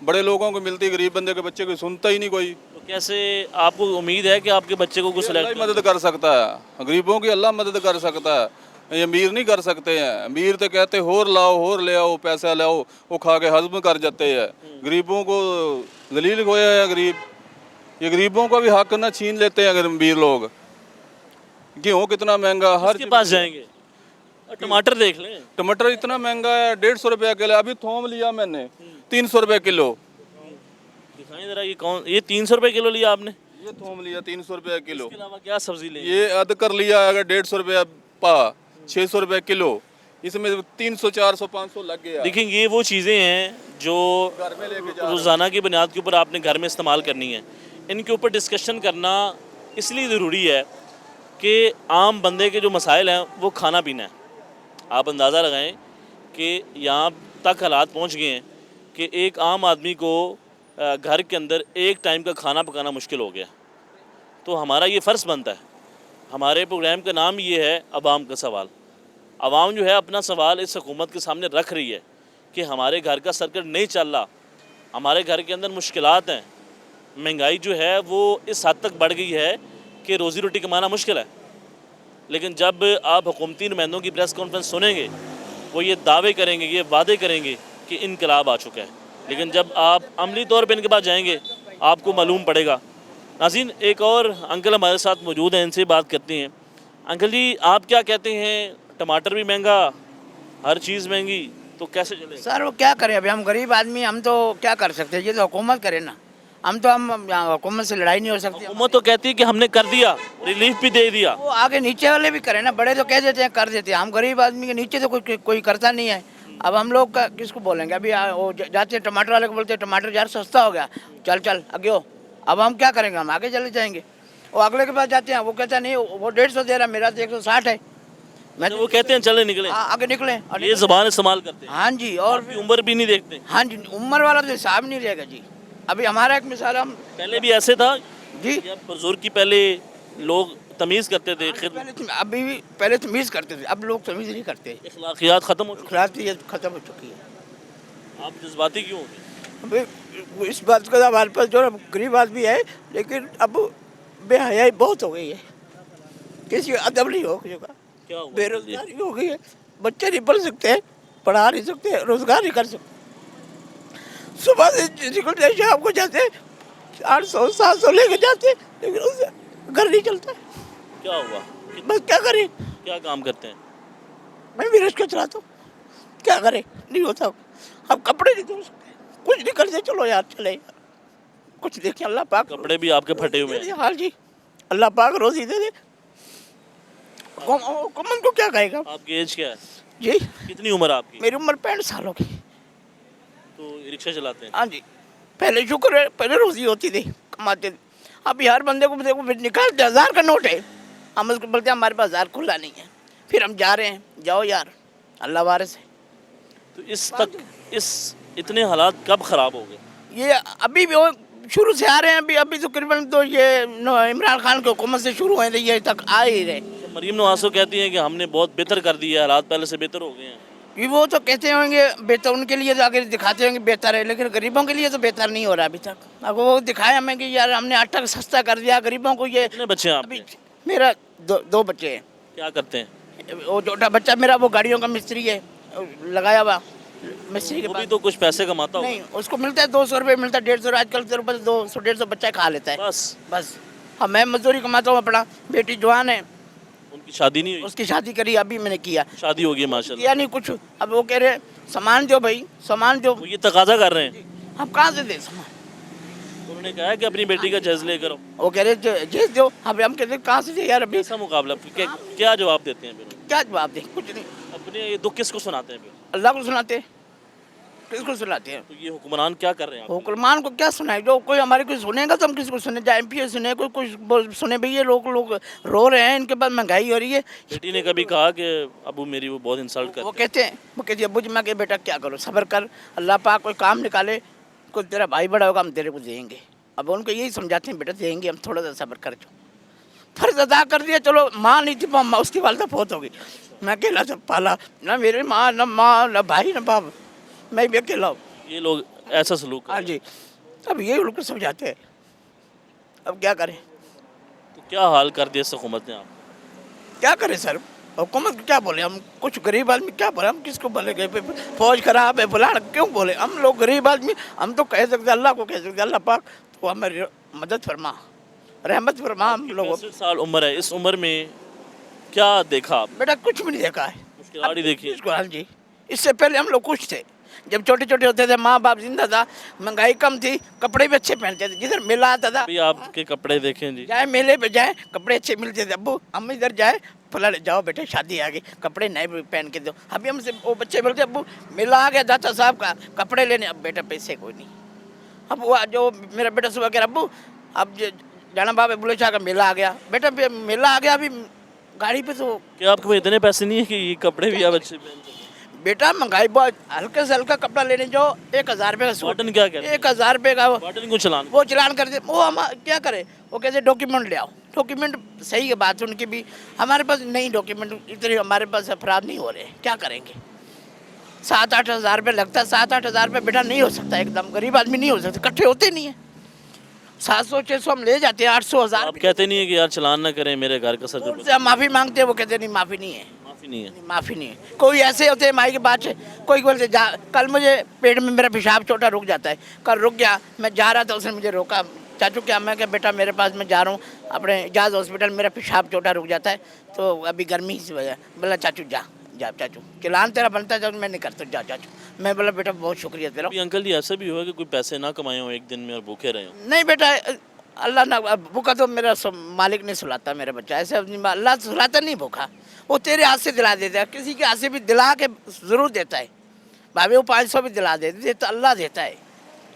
बड़े लोगों को मिलती है, गरीब बंदे के बच्चे को सुनता ही नहीं कोई।
तो कैसे आपको उम्मीद है कि आपके बच्चे को कुछ
अल्लाह
सिलेक्ट?
ही मदद कर सकता है, गरीबों की अल्लाह मदद कर सकता है, ये अमीर नहीं कर सकते हैं। अमीर तो कहते होर लाओ होर ले आओ, पैसा लाओ, वो खा के हजम कर जाते हैं। गरीबों को जलील होया है गरीब, ये गरीबों का भी हक ना छीन लेते हैं अगर अमीर लोग। गेहूँ कितना महंगा, हर
के पास जाएंगे? और टमाटर देख लें,
टमाटर इतना महंगा है, 150 रुपये किलो। अभी थोम लिया मैंने 300 रुपये किलो।
दिखाएं जरा, ये कौन, ये 300 रुपये किलो लिया आपने?
ये थोम लिया 300 रुपये किलो।
इसके अलावा क्या सब्जी लेंगे?
ये अद कर लिया अगर 150 रुपये पा, 600 रुपये किलो, इसमें 300 400 500 लग गया।
देखिए ये वो चीज़ें हैं जो
घर में लेके जा
रोज़ाना की बुनियाद के ऊपर आपने घर में इस्तेमाल करनी है। इनके ऊपर डिस्कशन करना इसलिए ज़रूरी है कि आम बंदे के जो मसाइल हैं वो खाना पीना है। आप अंदाज़ा लगाएं कि यहाँ तक हालात पहुँच गए हैं कि एक आम आदमी को घर के अंदर एक टाइम का खाना पकाना मुश्किल हो गया। तो हमारा ये फ़र्ज़ बनता है, हमारे प्रोग्राम का नाम ये है अवाम का सवाल। आवाम जो है अपना सवाल इस हुकूमत के सामने रख रही है कि हमारे घर का सर्कट नहीं चल रहा, हमारे घर के अंदर मुश्किलात हैं, महंगाई जो है वो इस हद तक बढ़ गई है कि रोज़ी रोटी कमाना मुश्किल है। लेकिन जब आप हुकूमती नुमाइंदों की प्रेस कॉन्फ्रेंस सुनेंगे, वो ये दावे करेंगे, ये वादे करेंगे कि इनकलाब आ चुका है, लेकिन जब आप अमली तौर पे इनके पास जाएंगे आपको मालूम पड़ेगा। नाज़रीन, एक और अंकल हमारे साथ मौजूद हैं, इनसे बात करते हैं। अंकल जी, आप क्या कहते हैं, टमाटर भी महंगा, हर चीज़ महंगी, तो कैसे चले?
सर वो क्या करें, अभी हम गरीब आदमी, हम तो क्या कर सकते हैं, ये तो हुकूमत करे ना, हम हुकूमत से लड़ाई नहीं हो सकती।
हुकूमत तो कहती है कि हमने कर दिया, रिलीफ भी दे दिया।
वो आगे नीचे वाले भी करें ना, बड़े तो कह देते हैं कर देते हैं, हम गरीब आदमी के नीचे तो कोई करता नहीं है। अब हम लोग का किसको बोलेंगे, अभी वो जाते हैं टमाटर वाले को बोलते हैं टमाटर यार सस्ता हो गया, चल चल आगे हो। अब हम क्या करेंगे, हम आगे चले जाएंगे। वो अगले के पास जाते हैं, वो कहता नहीं वो 150 दे रहा, मेरा तो 160 है।
मैं वो कहते हैं चले निकले,
आगे निकले और
ये ज़बान इस्तेमाल करते हैं।
हाँ जी, और
आपकी उम्र भी नहीं देखते।
हाँ जी, उम्र वाला तो हिसाब नहीं रहेगा जी। अभी हमारा एक मिसाल, हम
पहले भी ऐसे था
जी,
जब बुजुर्ग की पहले लोग तमीज़ करते थे,
अभी भी पहले तमीज़ करते थे, अब लोग तमीज़ नहीं करते।
अखलाकियात ख़त्म हो चुकी
खिलाती ये खत्म हो चुकी है।
हैं। आप जज्बाती क्यों हो गए?
अभी इस बात का हमारे पास जो गरीब आदमी है, लेकिन अब बेहयाई बहुत हो गई है, किसी का अदब नहीं हो गया,
क्या हुआ?
बेरोजगारी हो गई है, बच्चे नहीं पढ़ सकते, पढ़ा नहीं सकते, रोजगार नहीं कर सकते। सुबह से निकलते शाम को जाते 800-700 लेके जाते, लेकिन उससे घर नहीं चलता।
क्या हुआ?
बस क्या करें,
क्या काम करते हैं?
मैं भी रिक्शा चलाता हूँ, क्या करें, नहीं होता। अब कपड़े नहीं धो सकते, कुछ नहीं करते, चलो यार चले यार, कुछ देखिए अल्लाह पाक
कपड़े भी आपके फटे हुए हैं।
हाँ जी, अल्लाह पाक रोजी दे दे। कौन को क्या कहेगा
आपकी एज क्या है?
जी,
कितनी उम्र आपकी?
मेरी उम्र 65 साल हो गई।
तो रिक्शा चलाते हैं?
हाँ जी, पहले शुक्र है, पहले रोजी होती थी, कमाते थे। अभी हर बंदे को देखो फिर निकालते 1000 का नोट है, हम उसको बोलते हैं हमारे पास 1000 खुला नहीं है, फिर हम जा रहे हैं, जाओ यार अल्लाह वारिस है।
तो इस इतने हालात कब ख़राब हो गए?
ये अभी भी वो शुरू से आ रहे हैं, अभी अभी तकरीबन तो ये इमरान खान की हुकूमत से शुरू हुए थे, ये तक आ ही रहे।
मरीम नवाज तो कहती हैं कि हमने बहुत बेहतर कर दिया है, हालात पहले से बेहतर हो गए हैं।
ये वो तो कहते होंगे बेहतर, उनके लिए तो आगे दिखाते होंगे बेहतर है, लेकिन गरीबों के लिए तो बेहतर नहीं हो रहा अभी तक। अब वो दिखाया हमें कि यार हमने आटा सस्ता कर दिया गरीबों को। ये
कितने बच्चे हैं
अभी
आपके?
मेरा दो बच्चे हैं।
क्या करते हैं?
वो छोटा बच्चा मेरा वो गाड़ियों का मिस्त्री है, लगाया हुआ मिस्त्री के
वो
पास।
भी तो कुछ पैसे कमाता होगा।
नहीं, उसको मिलता है 200 रुपये मिलता है, 150 आजकल तो 200-150 बच्चा खा लेता है बस। हाँ, मैं मजदूरी कमाता हूँ अपना, बेटी जवान है,
उनकी शादी नहीं हुई?
उसकी शादी करी अभी मैंने किया।
शादी हो गई माशाल्लाह।
किया नहीं कुछ, अब वो कह रहे सामान दो भाई, सामान दो।
वो ये तकाजा कर रहे हैं।
हम कहाँ से दे सामान?
उन्होंने कहा है कि अपनी बेटी का जज लेकर आओ।
वो कह रहे जेज दो, अब हम कहते कहाँ से दे यार अभी।
ऐसा मुकाबला क्या जवाब देते हैं फिर?
क्या जवाब दे? कुछ नहीं।
अपने ये दुख किसको सुनाते हैं फिर?
अल्लाह को सुनाते, किसको सुनाते हैं?
तो ये हुक्मरान क्या कर रहे हैं?
हुक्मरान को क्या सुनाए? जो कोई हमारे कोई सुनेगा तो हम किसको सुने? चाहे MP सुने, कोई कुछ सुने भाई ये लोग रो रहे हैं, इनके पास महंगाई हो रही है।
बेटी ने कभी कहा कि अबू मेरी वो बहुत इंसल्ट
वो
करते
कहते हैं, वो कहती है अब्बू जी, मैं कह बेटा क्या करो, सब्र कर, अल्लाह पाक कोई काम निकाले, कोई तेरा भाई बड़ा होगा हम तेरे को देंगे। अब उनको यही समझाते हैं बेटा देंगे, हम थोड़ा सा सब्र कर जो। फर्ज अदा कर दिया, चलो माँ नहीं थी, उसकी वालदा बहुत होगी, मैं अकेला सब पाला, ना मेरे माँ ना माँ ना भाई ना बाप, मैं भी अकेला हूँ।
ये लोग ऐसा सलूक कर
हाँ
रहे हैं।
जी, अब ये उनको समझाते हैं, अब क्या करें?
तो क्या हाल कर दिया इस हुकूमत ने? आप
क्या करें सर, हुकूमत को क्या बोले? हम कुछ गरीब आदमी क्या बोले? हम किसको बोले गए फौज खराब है फलान, क्यों बोले? हम लोग गरीब आदमी, हम तो कह सकते अल्लाह को कह सकते, अल्लाह पाक तो हमारी मदद फरमा, रहमत फरमा। हम लोग
65 साल उम्र है, इस उम्र में क्या देखा आप?
बेटा कुछ भी नहीं देखा है।
मुश्किलात देखी?
इसको हाँ जी, इससे पहले हम लोग खुश थे, जब छोटे छोटे होते थे, माँ बाप जिंदा था, महंगाई कम थी, कपड़े भी अच्छे पहनते थे, जिधर मेला आता था
अभी आपके कपड़े देखें जी।
जाए मेले पे जाए कपड़े अच्छे मिलते थे। अब्बू हम इधर जाए फला जाओ बेटे शादी आ गई, कपड़े नए पहन के दो। अभी हमसे वो बच्चे बोलते अब्बू मेला आ गया दाता साहब का, कपड़े लेने। अब बेटा पैसे कोई नहीं। अब वो जो मेरा बेटा सुबह कह रहा अब्बू अब जाना बाबा बुले शाह का मेला आ गया, बेटा मेला आ गया, अभी गाड़ी पे तो
क्या आपके पास इतने पैसे नहीं है कि ये कपड़े भी आप अच्छे पहन सकें?
बेटा महंगाई बहुत, हल्के से हल्का कपड़ा लेने जाओ 1000 रुपये का सूट,
बटन क्या कहते हैं?
1000 रुपये का
बटन को चलान।
वो चलान कर दे। वो हम क्या करें? वो कहते डॉक्यूमेंट ले आओ, डॉक्यूमेंट सही है बात उनकी भी, हमारे पास नहीं डॉक्यूमेंट इतने, हमारे पास अपराध नहीं हो रहे, क्या करेंगे? 7-8 हज़ार रुपये लगता है, 7-8 हज़ार रुपये बेटा नहीं हो सकता, एकदम गरीब आदमी नहीं हो सकता, इकट्ठे होते नहीं है। 700-600 हम ले जाते हैं, 800-1000
आप कहते नहीं है कि यार चलान ना करें, मेरे घर का सर
उनसे हम माफ़ी मांगते हैं, वो कहते नहीं माफ़ी नहीं है,
माफी नहीं है।
माफ़ी नहीं है। कोई ऐसे होते हैं माई के बात से, कोई बोलते जा, कल मुझे पेट में मेरा पेशाब छोटा रुक जाता है, कल रुक गया, मैं जा रहा था उसने मुझे रोका, चाचू क्या? मैं क्या बेटा मेरे पास मैं जा रहा हूँ अपने इजाज़ हॉस्पिटल, मेरा पेशाब छोटा रुक जाता है, तो अभी गर्मी की वजह। बोला चाचू जा जा चाचू, चलान तेरा बनता है, मैं नहीं करता, जा चाचू। मैं बोला बेटा बहुत शुक्रिया तेरा।
अभी अंकल जी ऐसा भी हुआ कि कोई पैसे ना कमाए हो एक दिन में और भूखे रहे हो?
नहीं बेटा, अल्लाह ना भूखा तो मेरा मालिक नहीं सुलाता मेरा बच्चा, ऐसे अल्लाह सुलाता नहीं भूखा, वो तेरे हाथ से दिला देता है, किसी के हाथ से भी दिला के ज़रूर देता है। भाभी वो 500 भी दिला देते तो अल्लाह देता है,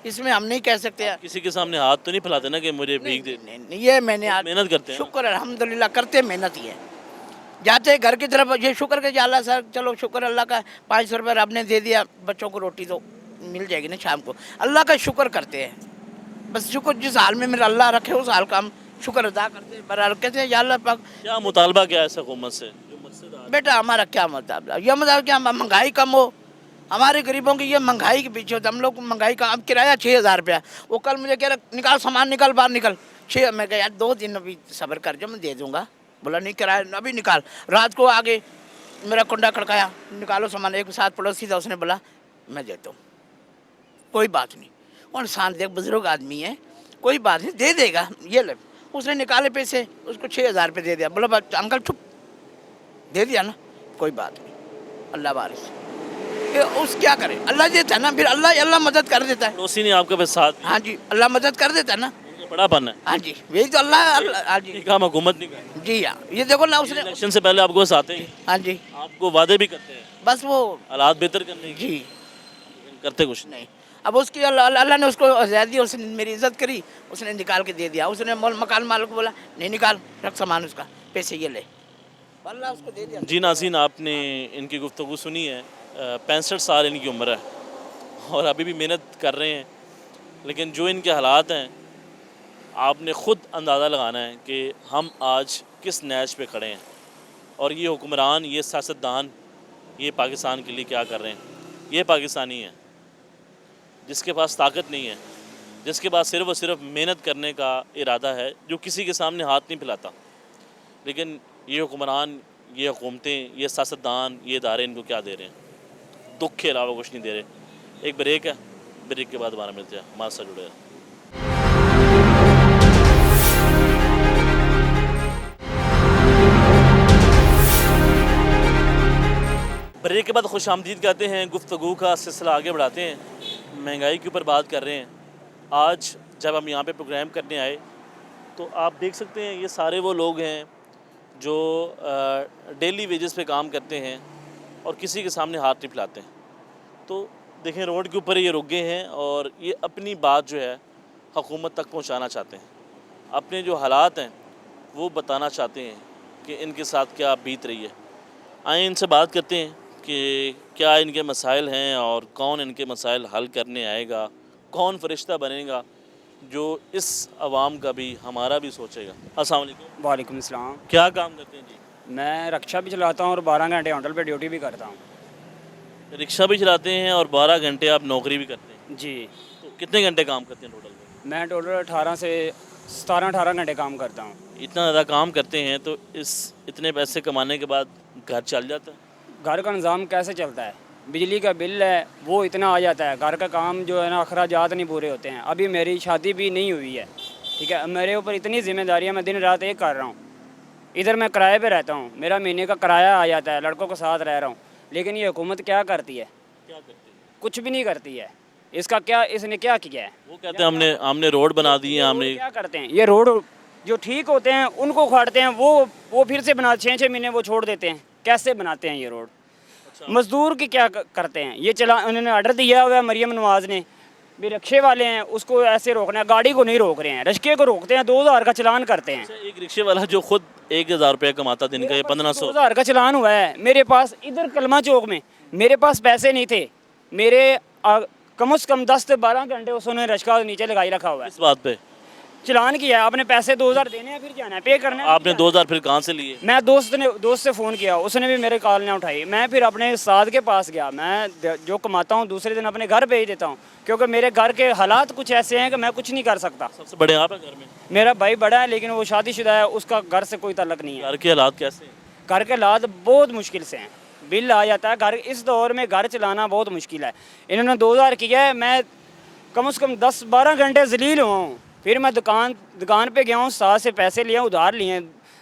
इसमें हम नहीं कह सकते।
किसी के सामने हाथ तो नहीं फैलाते ना कि मुझे भीख दे?
नहीं, ये मैंने आज
मेहनत करते हैं ना?
शुक्र अल्हम्दुलिल्लाह करते मेहनत ही है, जाते घर की तरफ ये शुक्र के अल्लाह सर चलो शुक्र अल्लाह का 500 रुपये रब ने दे दिया, बच्चों को रोटी तो मिल जाएगी ना शाम को, अल्लाह का शुक्र करते हैं बस। शुक्र जिस हाल में मेरा अल्लाह रखे उस हाल का हम शुक्र अदा करते हैं, बराबर कहते हैं या अल्लाह पाक।
क्या मुतालबा क्या है इस हुकूमत से?
बेटा हमारा क्या मुताबला, यह मतलब क्या महंगाई कम हो, हमारे गरीबों की ये महंगाई के पीछे होता, हम लोग को महंगाई का। अब किराया 6000 रुपया, वो कल मुझे कह रहा निकाल सामान निकाल बाहर निकल, 6। मैं कहा यार 2 दिन अभी सब्र कर जो मैं दे दूँगा। बोला नहीं किराया अभी निकाल। रात को आगे मेरा कुंडा खड़काया, निकालो सामान, एक साथ पड़ोसी था उसने बोला मैं देता हूँ, कोई बात नहीं, और इंसान देख बुजुर्ग आदमी है, कोई बात नहीं दे देगा, ये ले। उसने निकाले पैसे, उसको 6000 रुपये दे दिया। बोला अंकल चुप, दे दिया ना, कोई बात नहीं, अल्लाह बारिश उस क्या करे, अल्लाह देता है ना, फिर अल्लाह मदद कर देता है।
पड़ोसी ने आपके पास साथ?
हाँ जी, अल्लाह मदद कर देता है ना,
बड़ा पन है।
हाँ जी, यही तो अल्लाह। हाँ जी,
काम हुकूमत नहीं करती।
जी हाँ, ये देखो ना उसने,
इलेक्शन से पहले आपको आते हैं,
हाँ जी,
आपको वादे भी करते हैं
बस वो
हालात बेहतर करने की,
जी
करते कुछ नहीं।
नहीं, अब उसकी अल्लाह ने उसको हिदायत दी, उसने मेरी इज्जत करी, उसने निकाल के दे दिया। उसने मकान मालिक को बोला नहीं निकाल, रख सामान उसका, पैसे ये ले, अल्लाह उसको दे दिया।
जी नाज़रीन, आपने इनकी गुफ्तगू सुनी है। 65 साल इनकी उम्र है और अभी भी मेहनत कर रहे हैं, लेकिन जो इनके हालात हैं आपने ख़ुद अंदाज़ा लगाना है कि हम आज किस नैश पे खड़े हैं और ये हुक्मरान, ये सियासतदान, ये पाकिस्तान के लिए क्या कर रहे हैं। ये पाकिस्तानी है जिसके पास ताकत नहीं है, जिसके पास सिर्फ़ और सिर्फ मेहनत करने का इरादा है, जो किसी के सामने हाथ नहीं फैलाता। लेकिन ये हुक्मरान, ये हुकूमतें, ये सियासतदान, ये इदारे इनको क्या दे रहे हैं? दुख के अलावा कुछ नहीं दे रहे। एक ब्रेक है, ब्रेक के बाद दोबारा मिलते हैं, हमारे साथ जुड़े रहें। ब्रेक के बाद खुश आमदीद कहते हैं। गुफ्तगू का सिलसिला आगे बढ़ाते हैं। महंगाई के ऊपर बात कर रहे हैं। आज जब हम यहाँ पे प्रोग्राम करने आए तो आप देख सकते हैं ये सारे वो लोग हैं जो डेली वेजेस पे काम करते हैं और किसी के सामने हाथ नहीं फैलाते हैं। तो देखें, रोड के ऊपर ये रुक गए हैं और ये अपनी बात जो है हुकूमत तक पहुँचाना चाहते हैं। अपने जो हालात हैं वो बताना चाहते हैं कि इनके साथ क्या बीत रही है। आए इनसे बात करते हैं कि क्या इनके मसाइल हैं और कौन इनके मसाइल हल करने आएगा, कौन फरिश्ता बनेगा जो इस आवाम का भी, हमारा भी सोचेगा। अस्सलाम वालेकुम।
वालेकुम अस्सलाम।
क्या काम करते हैं जी?
मैं रिक्शा भी चलाता हूँ और 12 घंटे होटल पे ड्यूटी भी करता हूँ।
रिक्शा भी चलाते हैं और 12 घंटे आप नौकरी भी करते हैं।
जी,
तो कितने घंटे काम करते हैं टोटल में?
मैं टोटल 18 से 17-18 घंटे काम करता हूँ।
इतना ज़्यादा काम करते हैं तो इतने पैसे कमाने के बाद घर चल जाता है?
घर का निज़ाम कैसे चलता है? बिजली का बिल है वो इतना आ जाता है, घर का काम जो है ना अखराजात नहीं पूरे होते हैं। अभी मेरी शादी भी नहीं हुई है, ठीक है। मेरे ऊपर इतनी जिम्मेदारियाँ, मैं दिन रात एक कर रहा हूँ। इधर मैं किराए पे रहता हूँ, मेरा महीने का किराया आ जाता है, लड़कों के साथ रह रहा हूँ। लेकिन ये हुकूमत क्या करती है?
क्या करते हैं?
कुछ भी नहीं करती है। इसका क्या, इसने क्या किया है?
वो कहते हैं हमने रोड बना दी है, हमने।
क्या करते हैं ये रोड जो ठीक होते हैं उनको उखाड़ते हैं, वो फिर से बना 6-6 महीने वो छोड़ देते हैं। कैसे बनाते हैं ये रोड? मजदूर की क्या करते हैं ये? उन्होंने ऑर्डर दिया हुआ है मरियम नवाज ने भी, रिक्शे वाले हैं उसको ऐसे रोकना है, गाड़ी को नहीं रोक रहे हैं, रिक्शे को रोकते हैं, 2000 का चलान करते हैं।
एक रिक्शे वाला जो खुद 1000 रुपये कमाता दिन का, ये 1500
2000 का चलान हुआ है मेरे पास। इधर कलमा चौक में मेरे पास पैसे नहीं थे, मेरे कम से कम 10 से 12 घंटे उसने रिक्शा नीचे लगाई रखा हुआ है।
इस बात पे
चलान किया है आपने, पैसे 2000 देने हैं, फिर जाना है, पे करना है।
आपने 2000 फिर कहाँ से लिए?
मैं दोस्त से फ़ोन किया, उसने भी मेरे कॉल ना उठाई। मैं फिर अपने साथ के पास गया, मैं जो कमाता हूँ दूसरे दिन अपने घर भेज देता हूँ, क्योंकि मेरे घर के हालात कुछ ऐसे हैं कि मैं कुछ नहीं कर सकता।
सबसे बड़े आप हैं घर में?
मेरा भाई बड़ा है लेकिन वो शादीशुदा है, उसका घर से कोई ताल्लुक नहीं है।
घर के हालात कैसे हैं?
घर के हालात बहुत मुश्किल से हैं, बिल आ जाता है घर। इस दौर में घर चलाना बहुत मुश्किल है। इन्होंने 2000 किया है, मैं कम से कम 10-12 घंटे जलील हुआ हूँ। फिर मैं दुकान पे गया हूँ, साथ से पैसे लिए, उधार लिए,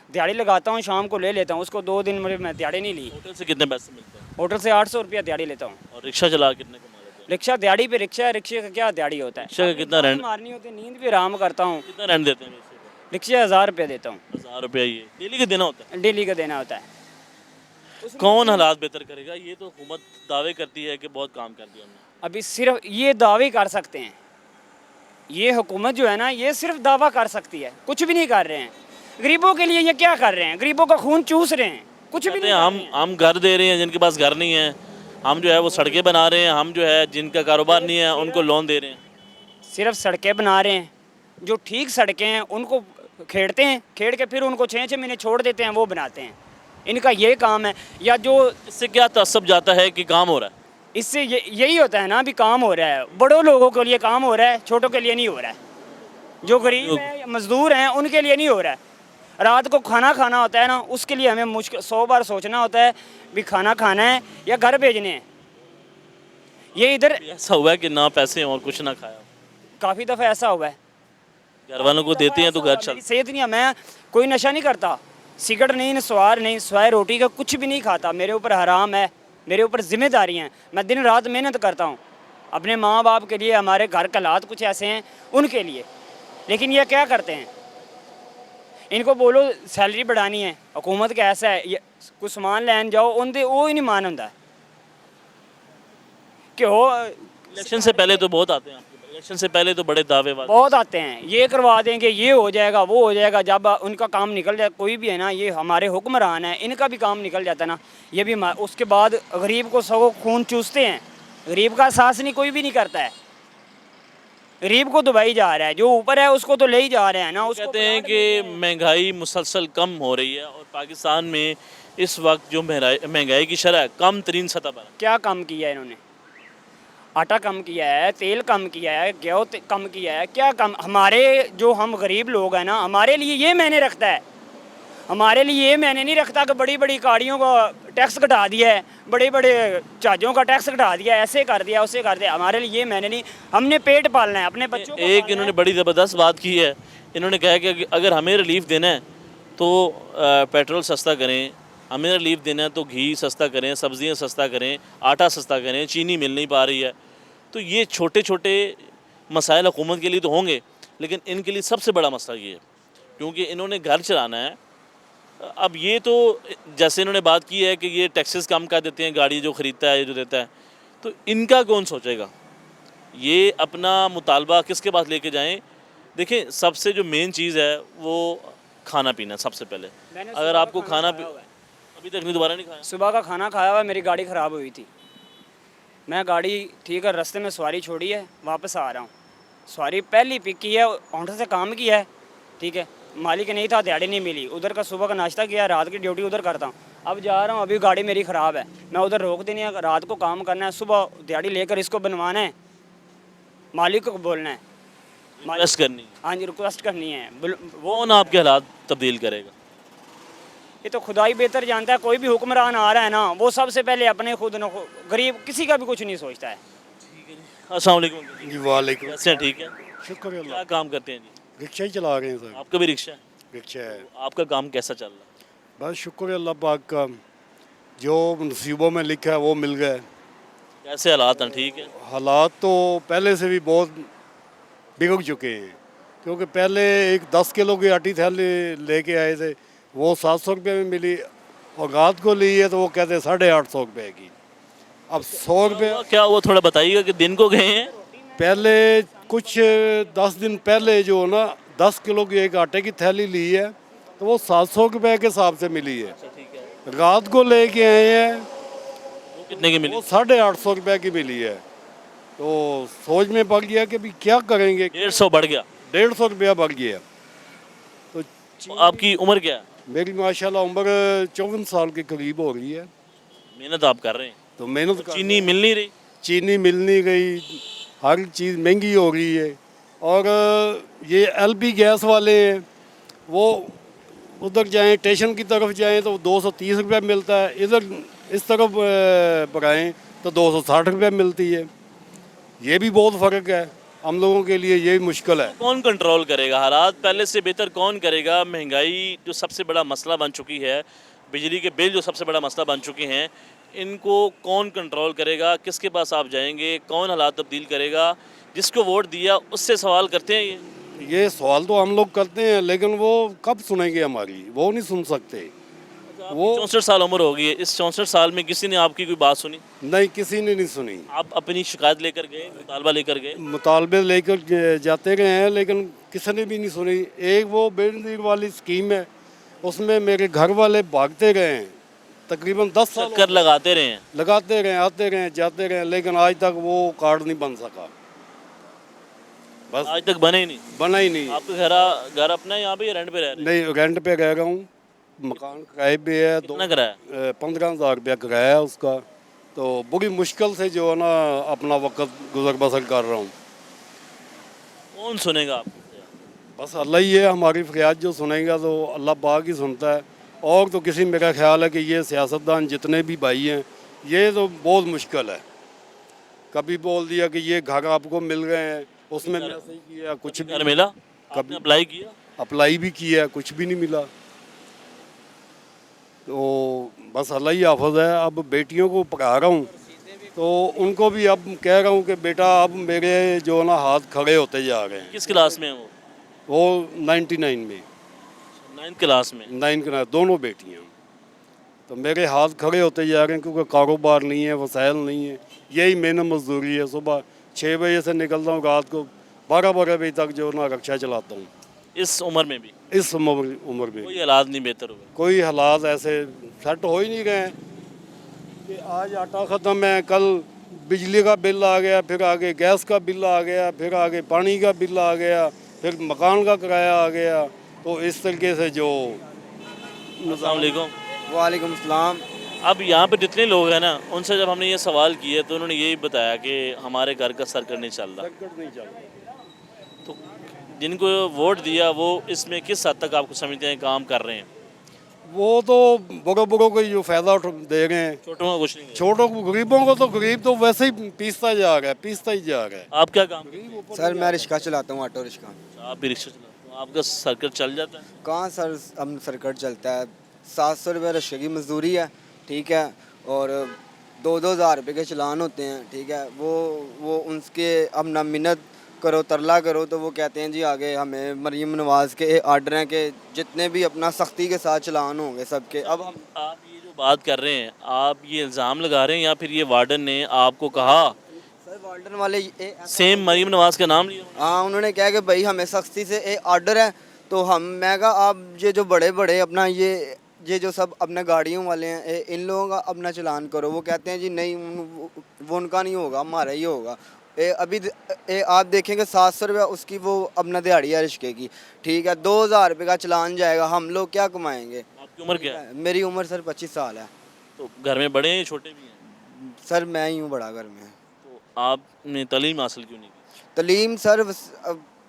दिहाड़ी लगाता हूँ, शाम को ले लेता हूँ उसको। 2 दिन में मैं दिहाड़ी नहीं ली।
होटल से कितने पैसे मिलते हैं?
होटल से 800 रुपया दिहाड़ी लेता हूँ।
और रिक्शा चला कितने कमा लेते हैं?
रिक्शा दिहाड़ी पे रिक्शा है, रिक्शे का क्या दिहाड़ी होता है?
रिक्शा का कितना रेंट?
मारनी होती है, नींद भी आराम करता हूँ।
कितना रेंट देते हैं वैसे?
रिक्शे 1000 रुपया देता हूँ।
1000 रुपया ये डेली का देना होता है?
डेली का देना होता है।
कौन हालात बेहतर करेगा? ये तो हुकूमत दावे करती है कि बहुत काम कर दिया हमने।
अभी सिर्फ ये दावे कर सकते हैं, ये हुकूमत जो है ना ये सिर्फ दावा कर सकती है, कुछ भी नहीं कर रहे हैं। गरीबों के लिए ये क्या कर रहे हैं? गरीबों का खून चूस रहे हैं, कुछ भी नहीं।
हम घर दे रहे हैं जिनके पास घर नहीं है, हम जो है वो सड़कें बना रहे हैं, हम जो है जिनका कारोबार नहीं है उनको लोन दे रहे हैं।
सिर्फ सड़कें बना रहे हैं, जो ठीक सड़कें हैं उनको खेड़ते हैं, खेड़ के फिर उनको 6-6 महीने छोड़ देते हैं, वो बनाते हैं। इनका ये काम है। या जो
इससे क्या तसब जाता है कि काम हो रहा है?
इससे यही होता है ना, अभी काम हो रहा है, बड़ों लोगों के लिए काम हो रहा है, छोटों के लिए नहीं हो रहा है। जो गरीब हैं, मजदूर हैं, उनके लिए नहीं हो रहा है। रात को खाना खाना होता है ना, उसके लिए हमें मुश्किल 100 बार सोचना होता है भी खाना खाना है या घर भेजने हैं। ये इधर
ऐसा हुआ है कि ना पैसे और कुछ ना खाया?
काफ़ी दफ़ा ऐसा हुआ है।
घर वालों को देते हैं तो घर चल।
मेरी सेहत नहीं है, मैं कोई नशा नहीं करता, सिगरेट नहीं, स्वार नहीं, स्वाय रोटी का कुछ भी नहीं खाता। मेरे ऊपर हराम है, मेरे ऊपर जिम्मेदारियाँ हैं। मैं दिन रात मेहनत करता हूँ अपने माँ बाप के लिए, हमारे घर के हालात कुछ ऐसे हैं उनके लिए। लेकिन ये क्या करते हैं, इनको बोलो सैलरी बढ़ानी है, हुकूमत का ऐसा है, कुछ सामान लैन जाओ उनके वो ही नहीं मान होंगे कि
इलेक्शन से पहले तो बहुत आते हैं आपके पास। इलेक्शन से पहले तो बड़े दावे वादे।
बहुत आते हैं, ये करवा देंगे, ये हो जाएगा, वो हो जाएगा। जब उनका काम निकल जाए, कोई भी है ना, ये हमारे हुक्मरान है, इनका भी काम निकल जाता है ना, ये भी उसके बाद गरीब को सगो खून चूसते हैं। गरीब का एहसास नहीं कोई भी नहीं करता है। गरीब को दबाई जा रहा है, जो ऊपर है उसको तो ले ही जा रहे हैं ना। उसको
कहते हैं कि महंगाई मुसलसल कम हो रही है और पाकिस्तान में इस वक्त जो महंगाई की शरह कम तरीन सतह पर है।
क्या कम किया है इन्होंने? आटा कम किया है, तेल कम किया है, गेहूँ कम किया है, क्या कम? हमारे जो हम गरीब लोग हैं ना, हमारे लिए ये मायने रखता है। हमारे लिए ये मायने नहीं रखता कि बड़ी बड़ी गाड़ियों का टैक्स घटा दिया है, बड़े बड़े जहाज़ों का टैक्स घटा दिया है, ऐसे कर दिया, उससे कर दिया। हमारे लिए ये मायने नहीं, हमने पेट पालना है, अपने बच्चों को
एक इन्होंने बड़ी ज़बरदस्त बात की है। इन्होंने कहा कि अगर हमें रिलीफ देना है तो पेट्रोल सस्ता करें, हमें रिलीफ देना है तो घी सस्ता करें, सब्जियां सस्ता करें, आटा सस्ता करें, चीनी मिल नहीं पा रही है। तो ये छोटे छोटे मसाइल हुकूमत के लिए तो होंगे, लेकिन इनके लिए सबसे बड़ा मसला ये है क्योंकि इन्होंने घर चलाना है। अब ये तो जैसे इन्होंने बात की है कि ये टैक्सेस कम कर देते हैं, गाड़ी जो ख़रीदता है, जो देता है, तो इनका कौन सोचेगा? ये अपना मुतालबा किसके पास लेके जाएं? देखें, सबसे जो मेन चीज़ है वो खाना पीना सबसे पहले। अगर आपको अभी तक नहीं, दोबारा नहीं खाया?
सुबह का खाना खाया हुआ, मेरी गाड़ी ख़राब हुई थी। मैं गाड़ी ठीक है, रास्ते में सवारी छोड़ी है, वापस आ रहा हूँ। सवारी पहली पिक की है, काउंटर से काम किया है, ठीक है, मालिक नहीं था, दिहाड़ी नहीं मिली, उधर का सुबह का नाश्ता किया, रात की ड्यूटी उधर करता हूँ। अब जा रहा हूँ, अभी गाड़ी मेरी ख़राब है, मैं उधर रोक देनी है, रात को काम करना है, सुबह दिहाड़ी लेकर इसको बनवाना है, मालिक को बोलना है,
रिक्वेस्ट करनी है।
हाँ जी, रिक्वेस्ट करनी है।
वो कौन आपके हालात तब्दील करेगा?
ये तो खुदा ही बेहतर जानता है। कोई भी हुक्मरान आ रहा है ना, वो सबसे पहले अपने खुद न गरीब किसी का भी कुछ नहीं सोचता है।
अस्सलाम वालेकुम
जी वालेकुम।
कैसे हैं? ठीक है।
शुक्र अल्लाह।
क्या काम करते हैं जी?
रिक्शा ही चला रहे हैं सर।
आपका भी रिक्शा है?
रिक्शा है।
आपका काम कैसा चल रहा है?
बस शुक्र अल्लाह पाक का, जो नसीबों में लिखा है वो मिल गया है।
कैसे हालात हैं? ठीक है।
हालात तो पहले से भी बहुत बिगड़ चुके हैं, क्योंकि पहले एक 10 किलो की आटी थैली लेके आए थे, वो 700 रुपये में मिली, और रात को ली है तो वो कहते 850 रुपये की। अब 100 रुपये
क्या हुआ, थोड़ा बताइएगा कि दिन को गए हैं?
पहले कुछ 10 दिन पहले जो ना 10 किलो की एक आटे की थैली ली है तो वो 700 रुपये के हिसाब से मिली है। रात को लेके आए हैं
वो कितने की मिली?
वो 850 रुपये की मिली है। तो सोच में पड़ गया कि भी क्या करेंगे,
150 बढ़ गया।
150 रुपया बढ़ गया। तो
आपकी उम्र क्या है?
मेरी माशाल्लाह उम्र 54 साल के करीब हो रही है।
मेहनत आप कर रहे हैं,
तो मेहनत कर,
चीनी मिल नहीं रही।
चीनी मिल नहीं गई, हर चीज़ महंगी हो रही है। और ये LP गैस वाले हैं, वो उधर जाएं, स्टेशन की तरफ जाएं तो 230 रुपये मिलता है, इधर इस तरफ बढ़ाएँ तो 260 रुपये मिलती है। ये भी बहुत फ़र्क है, हम लोगों के लिए ये मुश्किल है।
कौन कंट्रोल करेगा? हालात पहले से बेहतर कौन करेगा? महंगाई जो सबसे बड़ा मसला बन चुकी है, बिजली के बिल जो सबसे बड़ा मसला बन चुके हैं, इनको कौन कंट्रोल करेगा? किसके पास आप जाएंगे? कौन हालात तब्दील करेगा? जिसको वोट दिया उससे सवाल करते हैं
ये सवाल तो हम लोग करते हैं, लेकिन वो कब सुनेंगे हमारी? वो नहीं सुन सकते। वो
64 साल उम्र हो गई है, इस 64 साल में किसी ने आपकी कोई बात सुनी?
नहीं, किसी ने नहीं सुनी।
आप अपनी शिकायत लेकर गए, मुतालबा लेकर गए?
मुतालबे लेकर जाते रहे हैं, लेकिन किसी ने भी नहीं सुनी। एक वो बेनज़ीर वाली स्कीम है, उसमें मेरे घर वाले भागते रहे हैं, तकरीबन 10 साल
चक्कर लगाते रहे हैं।
लगाते रहे, आते रहे, जाते रहे, लेकिन आज तक वो कार्ड नहीं बन सका। बस
आज तक बने ही नहीं।
बना ही नहीं।
आपका घर अपना है यहाँ पे या रेंट पे रह रहे हैं?
नहीं, रेंट पे रह रहा हूँ, मकान किराए पे है।
कितना किराया?
15,000 रुपया किराया है उसका। तो बड़ी मुश्किल से जो है ना अपना वक्त गुजर बसर कर रहा हूँ।
कौन सुनेगा आप?
बस अल्लाह ही है, हमारी फरियाद जो सुनेगा तो अल्लाह पाक ही सुनता है। और तो किसी, मेरा ख्याल है कि ये सियासतदान जितने भी भाई हैं, ये तो बहुत मुश्किल है। कभी बोल दिया कि ये घर आपको मिल गए हैं, उसमें मैसेज किया, कुछ भी
घर मिला? आपने अप्लाई किया?
अप्लाई भी किया, कुछ भी नहीं मिला। तो बस अल्लाह ही हाफ़िज़ है। अब बेटियों को पढ़ा रहा हूँ, तो उनको भी अब कह रहा हूँ कि बेटा अब मेरे जो ना हाथ खड़े होते जा रहे हैं।
किस क्लास में है वो?
वो 99 में,
9th क्लास में।
9 के, दोनों बेटियाँ। तो मेरे हाथ खड़े होते जा रहे हैं, क्योंकि कारोबार नहीं है, वसाइल नहीं है। यही मेहनत मजदूरी है, सुबह 6 बजे से निकलता हूँ, रात को 12 बजे तक जो ना रिक्शा चलाता हूँ।
इस उम्र में भी
इस उम्र में
कोई हालात नहीं बेहतर हुए।
कोई हालात ऐसे सेट हो ही नहीं गए हैं कि आज आटा ख़त्म है, कल बिजली का बिल आ गया, फिर आगे गैस का बिल आ गया, फिर आगे पानी का बिल आ गया, फिर मकान का किराया आ गया। तो इस तरीके से जो
अस्सलाम वालेकुम।
वालेकुम सलाम।
अब यहाँ पे जितने लोग हैं ना, उनसे जब हमने ये सवाल किए तो उन्होंने यही बताया कि हमारे घर का सर्कल नहीं चल रहा।
सर्किट नहीं चल रहा।
तो जिनको वोट दिया वो इसमें किस हद तक आपको समझते हैं काम कर रहे हैं?
वो तो बड़ों बड़ों को जो फ़ायदा दे रहे हैं,
छोटों का कुछ नहीं है।
छोटों को, गरीबों को तो गरीब तो वैसे ही पीसता जा रहा है, पीसता ही जा रहा है।
आप क्या काम करते हैं?
सर मैं रिक्शा चलाता हूँ, ऑटो रिक्शा।
आप भी रिक्शा चलाते हो, आपका सर्कल चल जाता है?
कहाँ सर हम सर्किट चलता है, 700 रुपये रिक्शे की मजदूरी है, ठीक है, और 2-2 हज़ार रुपये के चलान होते हैं, ठीक है। वो उनके अब ना मिन्नत करो, तरला करो, तो वो कहते हैं जी आगे हमें मरीम नवाज़ के ऑर्डर हैं कि जितने भी अपना सख्ती के साथ चलान होंगे सबके। अब हम
आप ये जो बात कर रहे हैं, आप ये इल्ज़ाम लगा रहे हैं या फिर ये वार्डन ने आपको कहा?
सर वार्डन वाले
सेम मरीम नवाज का नाम लिया?
हाँ, उन्होंने कहा कि भाई हमें सख्ती से ऑर्डर है, तो मैं कहा आप ये जो बड़े बड़े अपना ये जो सब अपने गाड़ियों वाले हैं, इन लोगों का अपना चलान करो। वो कहते हैं जी नहीं, वो उनका नहीं होगा, हमारा ही होगा। अभी आप देखेंगे 700 रुपया उसकी वो अपना दिहाड़ी है रिक्शे की, ठीक है, 2,000 रुपये का चलान जाएगा, हम लोग क्या कमाएंगे?
आपकी उम्र क्या है?
मेरी उम्र सर 25 साल है।
तो घर में बड़े हैं, छोटे भी हैं?
सर मैं ही हूँ बड़ा घर में।
तो आपने तालीम हासिल क्यों नहीं की?
तलीम सर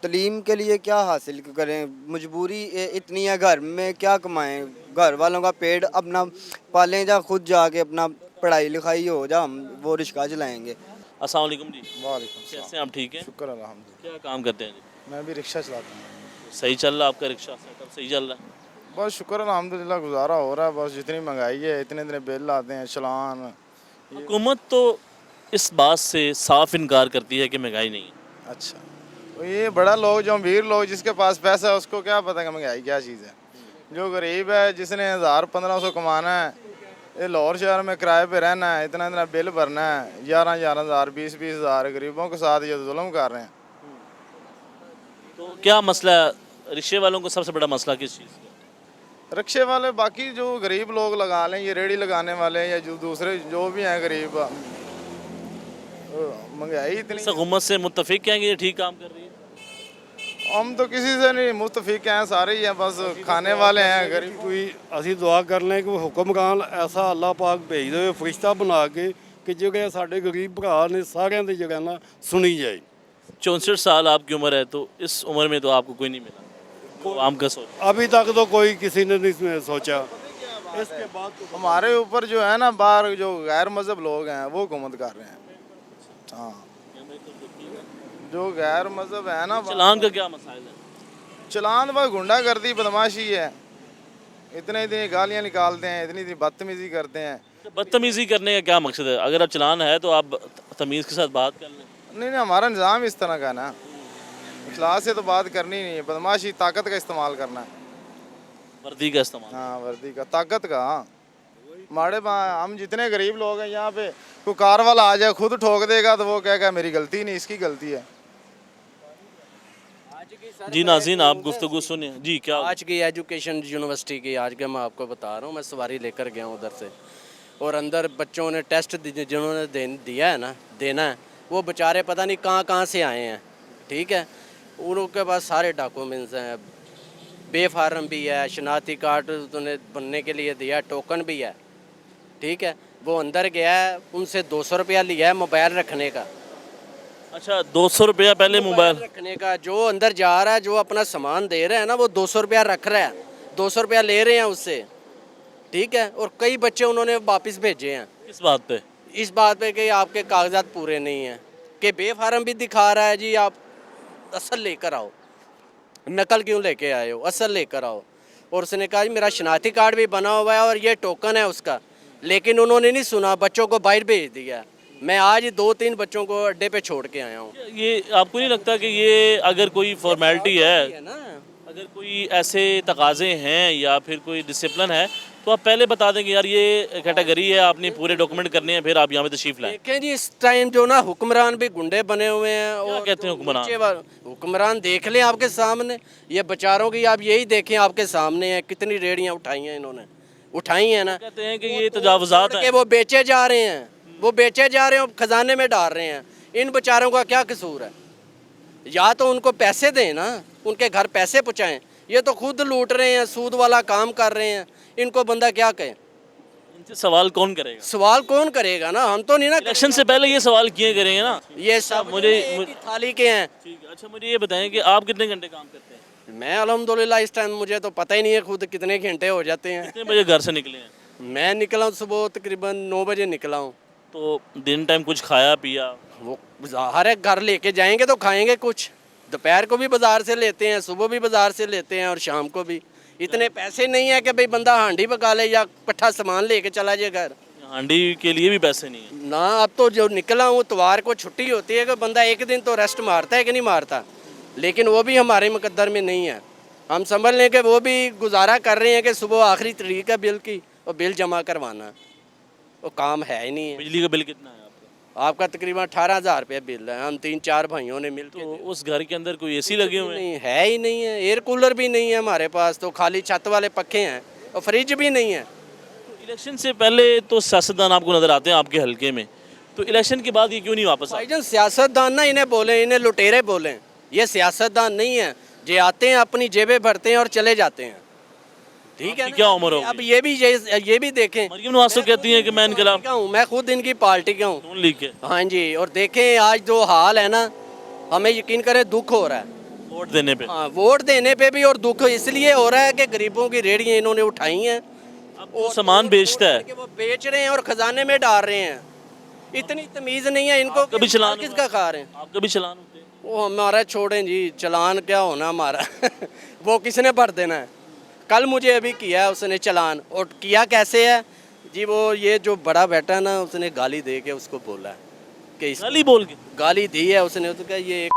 तलीम के लिए क्या हासिल करें, मजबूरी इतनी है, घर में क्या कमाएं, घर वालों का पेट अपना पालें, जा खुद जाके अपना पढ़ाई लिखाई हो जा, हम वो रिक्शा चलाएंगे।
अस्सलाम वालेकुम जी।
वालेकुम
कैसे हैं आप? ठीक हैं?
शुक्र अल्हम्दुलिल्लाह।
क्या काम करते हैं जी?
मैं भी रिक्शा चलाता हूँ।
सही चल रहा आपका रिक्शा सेटअप? सही चल रहा है?
बस शुक्र अल्हम्दुलिल्लाह, गुजारा हो रहा है। बस जितनी महंगाई है, इतने इतने बिल आते हैं, चलान।
हुकूमत तो इस बात से साफ इनकार करती है कि महंगाई नहीं है।
अच्छा, तो ये बड़ा लोग, जो अमीर लोग, जिसके पास पैसा है, उसको क्या पता कि महंगाई क्या चीज़ है। जो गरीब है, जिसने 1000-1500 कमाना है, ये लाहौर शहर में किराए पे रहना है, इतना इतना बिल भरना है, 11-11 हज़ार, 20-20 हज़ार, गरीबों के साथ ये जुल्म कर रहे हैं।
तो क्या मसला है? रिक्शे वालों को सबसे बड़ा मसला किस चीज़ का?
रिक्शे वाले, बाकी जो गरीब लोग लगा लें, ये रेडी लगाने वाले या जो दूसरे जो भी हैं गरीब, महंगाई इतनी।
इस हुकूमत से मुत्तफिक हैं कि ये ठीक काम कर रही है?
हम तो किसी से नहीं मुस्तफिक हैं, सारे ही हैं, बस खाने वाले हैं गरीब।
कोई ਅਸੀਂ ਦੁਆ ਕਰਨੇ ਕਿ ਹੁਕਮਰਾਨ ਐਸਾ ਅੱਲਾਹ ਪਾਕ ਭੇਜ ਦੇਵੇ ਫਰਿਸ਼ਤਾ ਬਣਾ ਕੇ ਕਿ ਜਿਹੜੇ ਸਾਡੇ ਗਰੀਬ ਭਰਾ ਨੇ ਸਾਰਿਆਂ ਦੀ ਜਗ੍ਹਾ ਨਾ ਸੁਣੀ ਜਾਏ।
64 साल आपकी उम्र है, तो इस उम्र में तो आपको कोई नहीं मिला तो आम का सोच।
अभी तक तो कोई किसी ने नहीं सोचा। इसके बाद तो
हमारे ऊपर जो है ना, बाहर जो गैर मजहब लोग हैं वो हुकूमत कर रहे हैं। हाँ, जो गैर मजहब है ना,
चलान का क्या मसाइल है?
चलान बस गुंडागर्दी, बदमाशी है, इतने इतनी गालियाँ निकालते हैं, इतनी इतनी बदतमीजी करते हैं।
बदतमीजी करने का क्या मकसद है? अगर आप चलान है तो आप तमीज़ के साथ बात कर लें।
नहीं, हमारा निज़ाम इस तरह का है ना, इखलास से तो बात करनी नहीं है, बदमाशी, ताकत का इस्तेमाल करना है।
वर्दी का इस्तेमाल?
हाँ, वर्दी का, ताकत का। हाँ, हमारे हम जितने गरीब लोग हैं यहाँ पे, कोई कार वाला आ जाए खुद ठोक देगा तो वो कहेगा मेरी गलती नहीं, इसकी गलती है।
जी नाज़रीन, आप गुफ्तगू सुने जी। क्या
आज की एजुकेशन यूनिवर्सिटी की आज के मैं आपको बता रहा हूँ, मैं सवारी लेकर गया हूँ उधर से, और अंदर बच्चों ने टेस्ट जिन्होंने दिया है ना, देना है, वो बेचारे पता नहीं कहाँ से आए हैं, ठीक है। उनके पास सारे डॉक्यूमेंट्स हैं, बेफार्म भी है, शनाख्ती कार्ड उन्हें बनने के लिए दिया, टोकन भी है, ठीक है। वो अंदर गया है, उनसे 200 रुपया लिया है मोबाइल रखने का।
अच्छा, 200 रुपया पहले मोबाइल
रखने का। जो अंदर जा रहा है, जो अपना सामान दे रहा है ना, वो 200 रुपया रख रहा है, 200 रुपया ले रहे हैं उससे, ठीक है। और कई बच्चे उन्होंने वापस भेजे हैं।
किस बात पे?
इस बात पे कि आपके कागजात पूरे नहीं हैं, कि बेफार्म भी दिखा रहा है जी, आप असल लेकर आओ, नकल क्यों लेके आए हो, असल लेकर आओ। और उसने कहा जी मेरा शनाख्ती कार्ड भी बना हुआ है और ये टोकन है उसका, लेकिन उन्होंने नहीं सुना, बच्चों को बाहर भेज दिया। मैं आज ही 2-3 बच्चों को अड्डे पे छोड़ के आया हूँ।
ये आपको नहीं लगता कि ये अगर कोई फॉर्मेलिटी है,
ना,
अगर कोई ऐसे तकाजे हैं या फिर कोई डिसिप्लिन है तो आप पहले बता देंगे यार ये कैटेगरी है, आपने पूरे डॉक्यूमेंट करने हैं, फिर आप यहाँ पे तशरीफ लाएं।
देखें जी, इस टाइम जो ना हुक्मरान भी गुंडे बने हुए हैं।
क्या
और
कहते हैं
जो
हुक्मरान?
नीचे हुक्मरान देख लें आपके सामने, ये बेचारों की आप यही देखें आपके सामने है, कितनी रेडियां उठाई हैं इन्होंने, उठाई हैं ना।
कहते हैं कि ये तजावुज़ात
के
हैं।
वो बेचे जा रहे हैं, वो बेचे जा रहे हैं, खजाने में डाल रहे हैं। इन बेचारों का क्या कसूर है? या तो उनको पैसे दें ना, उनके घर पैसे पहुँचाएं। ये तो खुद लूट रहे हैं, सूद वाला काम कर रहे हैं। इनको बंदा क्या कहे?
इनसे सवाल कौन करेगा?
सवाल कौन करेगा ना, हम तो नहीं ना।
इलेक्शन से पहले ये सवाल किए करेंगे ना।
ये सब एक ही थाली के हैं।
ठीक है, अच्छा मुझे ये बताएं कि आप कितने घंटे काम करते हैं?
मैं अल्हम्दुलिल्लाह इस टाइम मुझे तो पता ही नहीं है खुद कितने घंटे हो जाते हैं।
कितने बजे घर से निकले हैं?
मैं निकला हूँ सुबह तकरीबन 9 बजे निकला हूँ।
तो दिन टाइम कुछ खाया पिया?
वो हर एक घर लेके जाएंगे तो खाएंगे कुछ। दोपहर को भी बाज़ार से लेते हैं, सुबह भी बाज़ार से लेते हैं और शाम को भी। इतने पैसे नहीं है कि भाई बंदा हांडी पका ले या कट्ठा सामान लेके चला जाए घर।
हांडी के लिए भी पैसे नहीं है
ना। अब तो जो निकला हूँ, इतवार को छुट्टी होती है कि बंदा एक दिन तो रेस्ट मारता है कि नहीं मारता, लेकिन वो भी हमारे मुकद्दर में नहीं है। हम समझ लें कि वो भी गुजारा कर रहे हैं कि सुबह आखिरी तारीख है बिल की और बिल जमा करवाना है, वो काम है ही नहीं है।
बिजली का बिल कितना है आपका?
आपका तकरीबन 18,000 रुपये बिल है। हम 3-4 भाइयों ने मिल
तो उस घर के अंदर कोई एसी लगे हुए हैं?
नहीं है ही नहीं है, एयर कूलर भी नहीं है हमारे पास, तो खाली छत वाले पखे हैं और फ्रिज भी नहीं है।
इलेक्शन से पहले तो सियासतदान आपको नजर आते हैं आपके हलके में, तो इलेक्शन के बाद ये क्यों नहीं वापस आए?
भाईजान सियासतदान ना इन्हें बोले, इन्हें लुटेरे बोलें, ये सियासतदान नहीं है। जे आते हैं अपनी जेबें भरते हैं और चले जाते हैं। ठीक है
आपकी
ना?
क्या उम्र होगी?
अब ये भी देखें।
मरियम नवाज तो कहती हैं कि मैं इनकलाब
का हूँ, मैं खुद इनकी पार्टी का हूँ।
नून लीग के।
हाँ जी, और देखें आज जो हाल है ना, हमें यकीन करें दुख हो रहा है
वोट देने पे।
हाँ, वोट देने पे भी, और दुख इसलिए हो रहा है कि गरीबों की रेहड़ियाँ इन्होंने उठाई हैं।
अब वो सामान बेचता है,
कि वो बेच रहे हैं और खजाने में डाल रहे हैं। इतनी तमीज नहीं है इनको।
कभी चलान
किसका खा रहे हैं?
आपका भी चलान होते हैं?
वो हमारा छोड़ें जी, चलान क्या होना हमारा वो किसने भर देना है? कल मुझे अभी किया है उसने चलान, और किया कैसे है जी? वो ये जो बड़ा बेटा है ना, उसने गाली दे के उसको बोला है कि
गाली बोल के?
गाली दी है उसने, तो क्या ये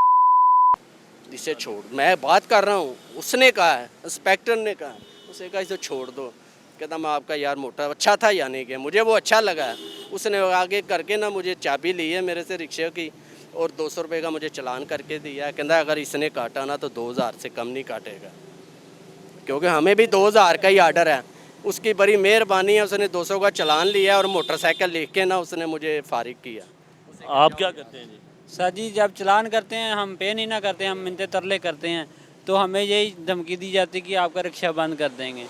इसे छोड़। मैं बात कर रहा हूँ, उसने कहा है, इंस्पेक्टर ने कहा, उसे कहा इसे छोड़ दो। कहता मैं आपका यार मोटा अच्छा था, यानी कि मुझे वो अच्छा लगा है। उसने आगे करके ना मुझे चाबी ली है मेरे से रिक्शे की, और 200 रुपये का मुझे चलान करके दिया है। कहता अगर इसने काटा ना तो 2000 से कम नहीं काटेगा, क्योंकि हमें भी 2000 का ही आर्डर है। उसकी बड़ी मेहरबानी है, उसने 200 का चलान लिया और मोटरसाइकिल लिख के ना उसने मुझे फारिग किया।
आप क्या करते हैं जी?
सर जी जब चलान करते हैं हम पे नहीं ना करते, हम मिन्नतें तरले करते हैं, तो हमें यही धमकी दी जाती है कि आपका रिक्शा बंद कर देंगे।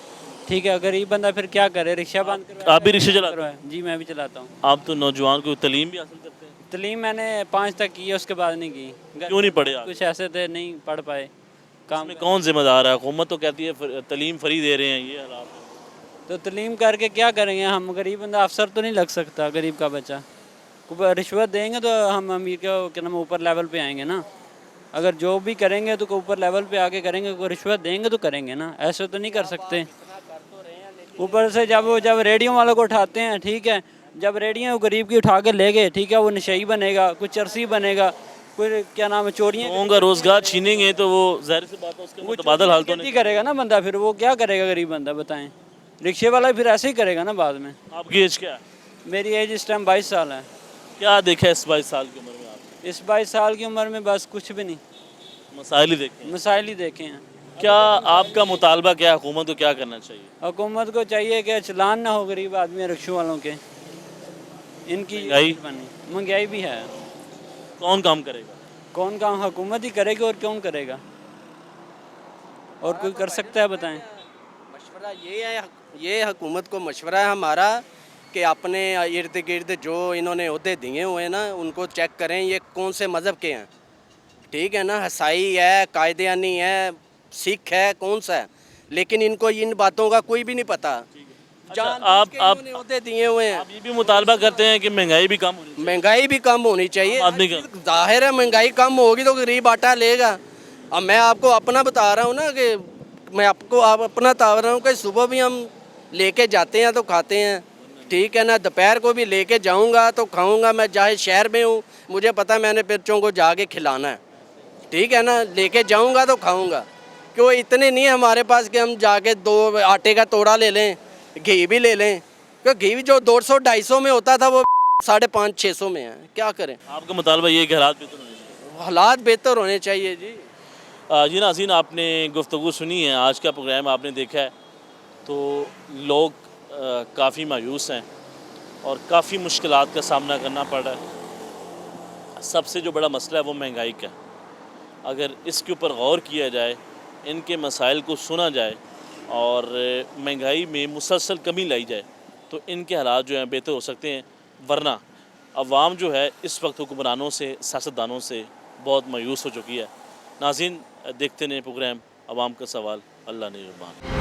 ठीक है, गरीब बंदा फिर क्या करे, रिक्शा बंद करवाए।
आप भी रिक्शा चलाते हैं?
जी मैं भी चलाता हूँ।
आप तो नौजवान को तलीम भी हासिल करते हैं?
तलीम मैंने 5 तक की है, उसके बाद नहीं की।
क्यों नहीं पढ़े आप?
कुछ ऐसे थे नहीं पढ़ पाए। काम
में कौन जिम्मेदार है? हुकूमत तो कहती है तलीम फ्री दे रहे हैं, ये हालात है।
तो तलीम करके क्या करेंगे हम? गरीब बंदा अफसर तो नहीं लग सकता, गरीब का बच्चा। रिश्वत देंगे तो हम अमीर के क्या नाम ऊपर लेवल पे आएंगे ना। अगर जो भी करेंगे तो ऊपर लेवल पे आके करेंगे, कोई रिश्वत देंगे तो करेंगे ना, ऐसे तो नहीं कर सकते। ऊपर से जब रेडियो वालों को उठाते हैं, ठीक है, जब रेडियो गरीब की उठा के ले गए, ठीक है, वो नशई बनेगा, कुछ चरसी बनेगा, कोई क्या नाम है चोरियाँ,
लोगों का रोजगार छीनेंगे तो वो जाहिर सी बात है उसके मुतबादल हाल तो नहीं
करेगा ना बंदा। फिर वो क्या करेगा गरीब बंदा, बताएं? रिक्शे वाला फिर ऐसे ही करेगा ना बाद में।
आपकी एज क्या है?
मेरी एज इस टाइम 22 साल है।
क्या देखा इस 22 साल की उम्र में आप?
इस 22 साल की उम्र में बस कुछ भी नहीं,
मसाइल ही देखे हैं।
मसाइल ही देखे हैं।
क्या आपका मुतालबा क्या है? हुकूमत को क्या करना चाहिए?
हुकूमत को चाहिए कि चलान ना हो गरीब आदमी रिक्शों वालों के। इनकी महंगाई भी है।
कौन काम करेगा?
कौन काम हुकूमत ही करेगी, और कौन करेगा? और कोई कर सकता है, बताएं?
मशवरा ये हुकूमत को मशवरा है हमारा कि अपने इर्द गिर्द जो इन्होंने ओहदे दिए हुए हैं ना, उनको चेक करें ये कौन से मज़हब के हैं। ठीक है ना, हसाई है, कायदियानी है, सिख है, कौन सा है, लेकिन इनको इन बातों का कोई भी नहीं पता।
आप
ओहदे दिए हुए हैं।
आप ये भी मुतालबा करते हैं कि महंगाई भी कम होनी
महंगाई भी कम होनी चाहिए।
आदमी का
जाहिर है महंगाई कम होगी तो गरीब आटा लेगा। अब मैं आपको अपना बता रहा हूँ ना, कि मैं आपको अपना बता रहा हूँ कि सुबह भी हम लेके जाते हैं तो खाते हैं, ठीक है ना, दोपहर को भी लेके जाऊँगा तो खाऊँगा। मैं चाहे शहर में हूँ, मुझे पता मैंने बच्चों को जाके खिलाना है, ठीक है ना, लेके जाऊँगा तो खाऊँगा। क्यों इतने नहीं है हमारे पास कि हम जाके 2 आटे का तोड़ा ले लें घी भी ले लें, क्योंकि घी जो 200-250 में होता था वो 550-600 में है। क्या करें,
आपका मुतालबा ये है कि हालात बेहतर होने चाहिए।
हालात बेहतर होने चाहिए जी।
जी नाज़रीन, आपने गुफ्तगू सुनी है, आज का प्रोग्राम आपने देखा है, तो लोग काफ़ी मायूस हैं और काफ़ी मुश्किलात का सामना करना पड़ रहा है। सबसे जो बड़ा मसला है वो महंगाई का है। अगर इसके ऊपर गौर किया जाए, इनके मसाइल को सुना जाए और महंगाई में मुसलसल कमी लाई जाए तो इनके हालात जो हैं बेहतर हो सकते हैं। वरना अवाम जो है इस वक्त हुक्मरानों से, सियासतदानों से बहुत मायूस हो चुकी है। नाज़रीन, देखते रहें प्रोग्राम अवाम का सवाल। अल्लाह निगहबान।